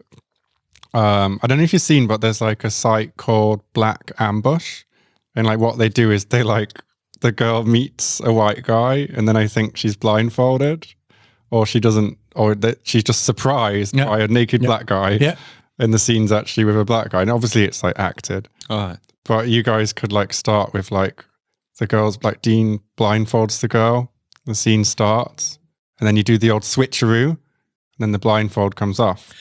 I don't know if you've seen, but there's like a site called Black Ambush. And like what they do is they like, the girl meets a white guy and then I think she's blindfolded or she doesn't or that she's just surprised Yeah. by a naked black guy. Yeah. And the scene's actually with a black guy. And obviously it's like acted. All right. But you guys could like start with like the girl's, like Dean blindfolds the girl, the scene starts, and then you do the old switcheroo, and then the blindfold comes off.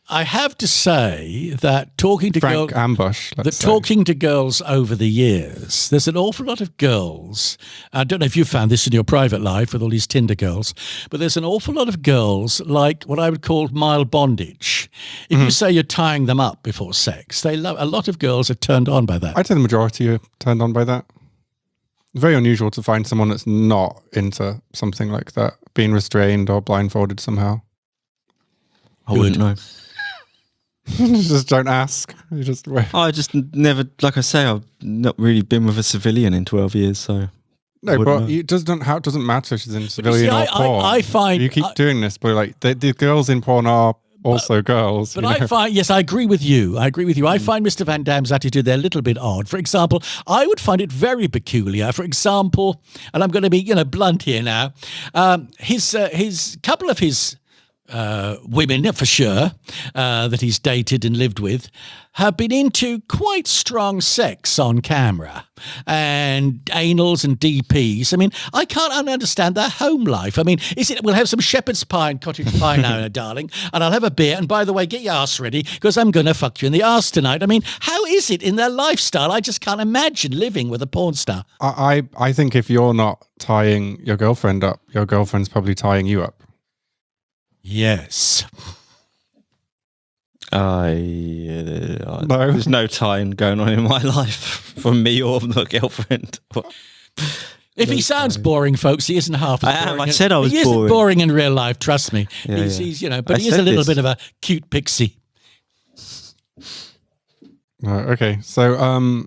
I have to say that talking to Frank girls, ambush. Let's say. talking to girls over the years, there's an awful lot of girls. I don't know if you found this in your private life with all these Tinder girls, but there's an awful lot of girls like what I would call mild bondage. If you say you're tying them up before sex, they love. A lot of girls are turned on by that. I'd say the majority are turned on by that. Very unusual to find someone that's not into something like that, being restrained or blindfolded somehow. I wouldn't know. Just don't ask. You just wait. I just never, like I say, I've not really been with a civilian in 12 years, so. No, wouldn't but know. it doesn't matter if she's in civilian see, or porn. I find you keep doing this, but like the girls in porn are also girls. But you know? I find, yes, I agree with you. I find Mr. Van Damme's attitude there a little bit odd. For example, I would find it very peculiar. For example, and I'm going to be, blunt here now. His couple of his women, for sure, that he's dated and lived with, have been into quite strong sex on camera and anals and DPs. I mean, I can't understand their home life. I mean, is it, we'll have some shepherd's pie and cottage pie now, darling, and I'll have a beer. And by the way, get your ass ready because I'm going to fuck you in the ass tonight. I mean, how is it in their lifestyle? I just can't imagine living with a porn star. I think if you're not tying your girlfriend up, your girlfriend's probably tying you up. Yes. No. There's no tying going on in my life from me or the girlfriend. If he sounds boring, folks, he isn't half as I am. boring. I said I was He isn't boring. boring in real life, trust me. Yeah, He's yeah. but I he is a said little this. bit of a cute pixie. Okay, so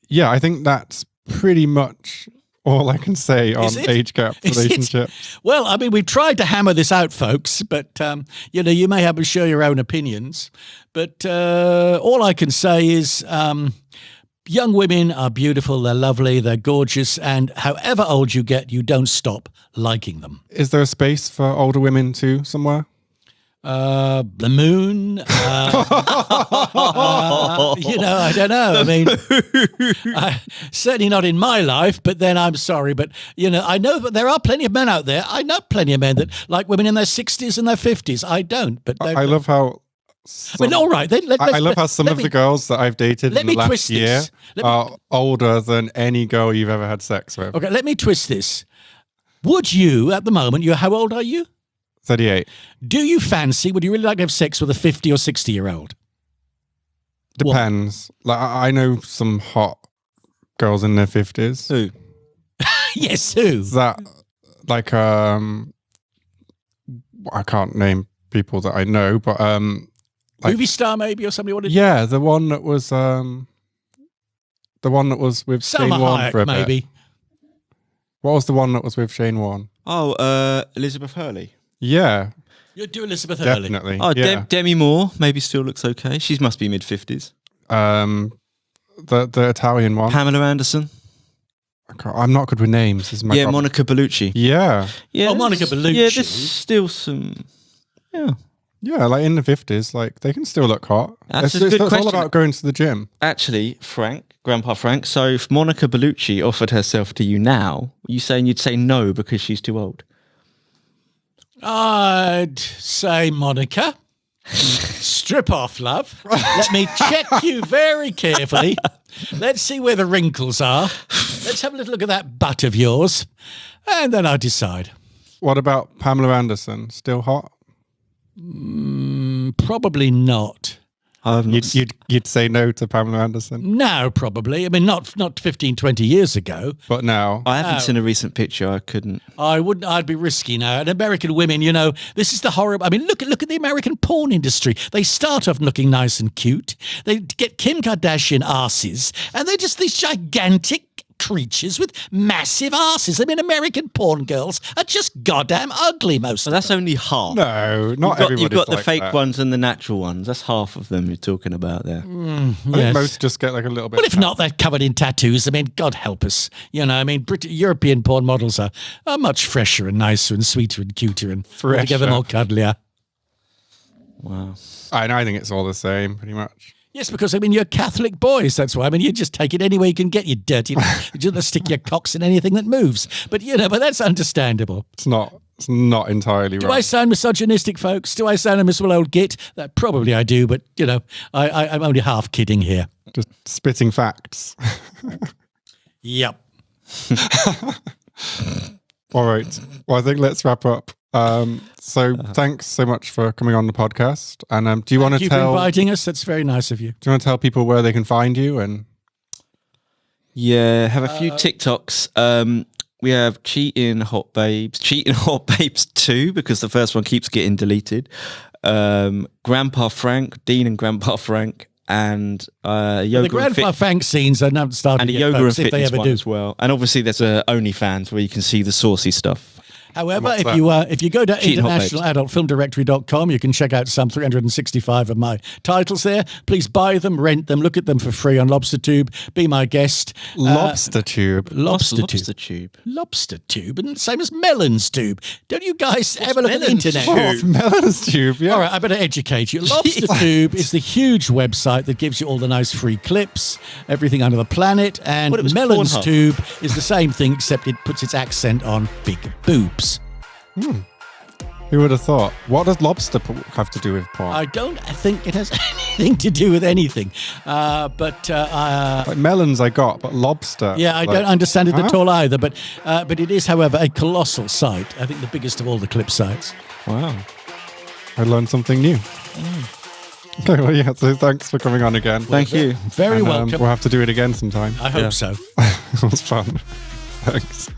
yeah, I think that's pretty much all I can say on Is it? age gap Is it? relationships. Well, I mean, we've tried to hammer this out, folks, but, you may have to share your own opinions. But all I can say is young women are beautiful, they're lovely, they're gorgeous, and however old you get, you don't stop liking them. Is there a space for older women too somewhere? The moon, I don't know. I mean, certainly not in my life, but then I'm sorry. But, I know that there are plenty of men out there. I know plenty of men that like women in their 60s and their 50s. I don't, but I love how. I mean, all right. I love how some of the girls that I've dated let in the me last twist year this. are older than any girl you've ever had sex with. Okay, let me twist this. Would you, at the moment, how old are you? 38. Would you really like to have sex with a 50 or 60-year-old? Depends. Like I know some hot girls in their 50s. Who? Yes, who? Is that like I can't name people that I know, but like- Movie star maybe or somebody wanted yeah, the one that was with Selma Shane Warne Hayek, for a bit. maybe. What was the one that was with Shane Warne? Oh, Elizabeth Hurley. Yeah, You'd do Elizabeth Hurley. definitely. Oh, yeah. Demi Moore maybe still looks okay. She must be mid-50s. The Italian one. Pamela Anderson. I'm not good with names. This is my problem. Monica Bellucci. Yeah, Yeah, Monica Bellucci. Yeah, there's still some. Yeah. yeah, like in the 50s, like they can still look hot. That's It's a good all question. about going to the gym. Actually, Grandpa Frank, so if Monica Bellucci offered herself to you now, you saying you'd say no because she's too old? I'd say, Monica, strip off, love. Let me check you very carefully. Let's see where the wrinkles are. Let's have a little look at that butt of yours. And then I'll decide. What about Pamela Anderson? Still hot? Probably not. You'd say no to Pamela Anderson, Now, probably. I mean, not 15, 20 years ago. but now I haven't seen a recent picture. I couldn't. I'd be risky now. And American women, this is the horror. I mean, look at the American porn industry. They start off looking nice and cute. They get Kim Kardashian asses, and they're just these gigantic creatures with massive asses. I mean, American porn girls are just goddamn ugly, most So of them. that's only half. No, not everybody. You've got the like fake that. ones and the natural ones. That's half of them you're talking about there. I think Yes. most just get like a little bit. Well, if not, they're covered in tattoos. I mean, God help us. You know, I mean, European porn models are much fresher and nicer and sweeter and cuter and altogether more cuddlier. Wow. I think it's all the same, pretty much. Yes, because I mean, you're Catholic boys. That's why. I mean, you just take it any way you can get, you dirty. You just stick your cocks in anything that moves. But but that's understandable. It's not entirely Do right. I sound misogynistic, folks? Do I sound a miserable old git? That probably I do, but I'm only half kidding here. Just spitting facts. Yep. All right. Well, I think let's wrap up. So thanks so much for coming on the podcast. And do you want to Thank you for tell? inviting us. That's very nice of you. Do you want to tell people where they can find you? And Yeah, have a few TikToks. We have Cheating Hot Babes 2 because the first one keeps getting deleted. Grandpa Frank, Dean and Grandpa Frank, and yoga The Grandpa Frank scenes are now starting and to a get yoga folks, and if they fitness ever one do. as well. And obviously there's a OnlyFans where you can see the saucy stuff. However, What's if you go to Cheating Hot Babes. internationaladultfilmdirectory.com, you can check out some 365 of my titles there. Please buy them, rent them, look at them for free on LobsterTube. Be my guest. Lobster Tube. LobsterTube. Tube. Lobster tube, and same as melons tube. Don't you guys ever look at the melons internet? tube? Oh, Melons Tube. Yeah. All right, I better educate you. Lobster Tube is the huge website that gives you all the nice free clips, everything under the planet, and What, it was Melons Pornhub? Tube is the same thing, except it puts its accent on big boobs. Who would have thought? What does lobster have to do with porn? I don't think it has anything to do with anything, but like melons, I got, but lobster. yeah, I don't understand it at all either. But it is, however, a colossal site. I think the biggest of all the clip sites. Wow. I learned something new. Okay, well, yeah. So thanks for coming on again. Thank you. Very And, welcome. We'll have to do it again sometime. I hope Yeah. so. It was fun. Thanks.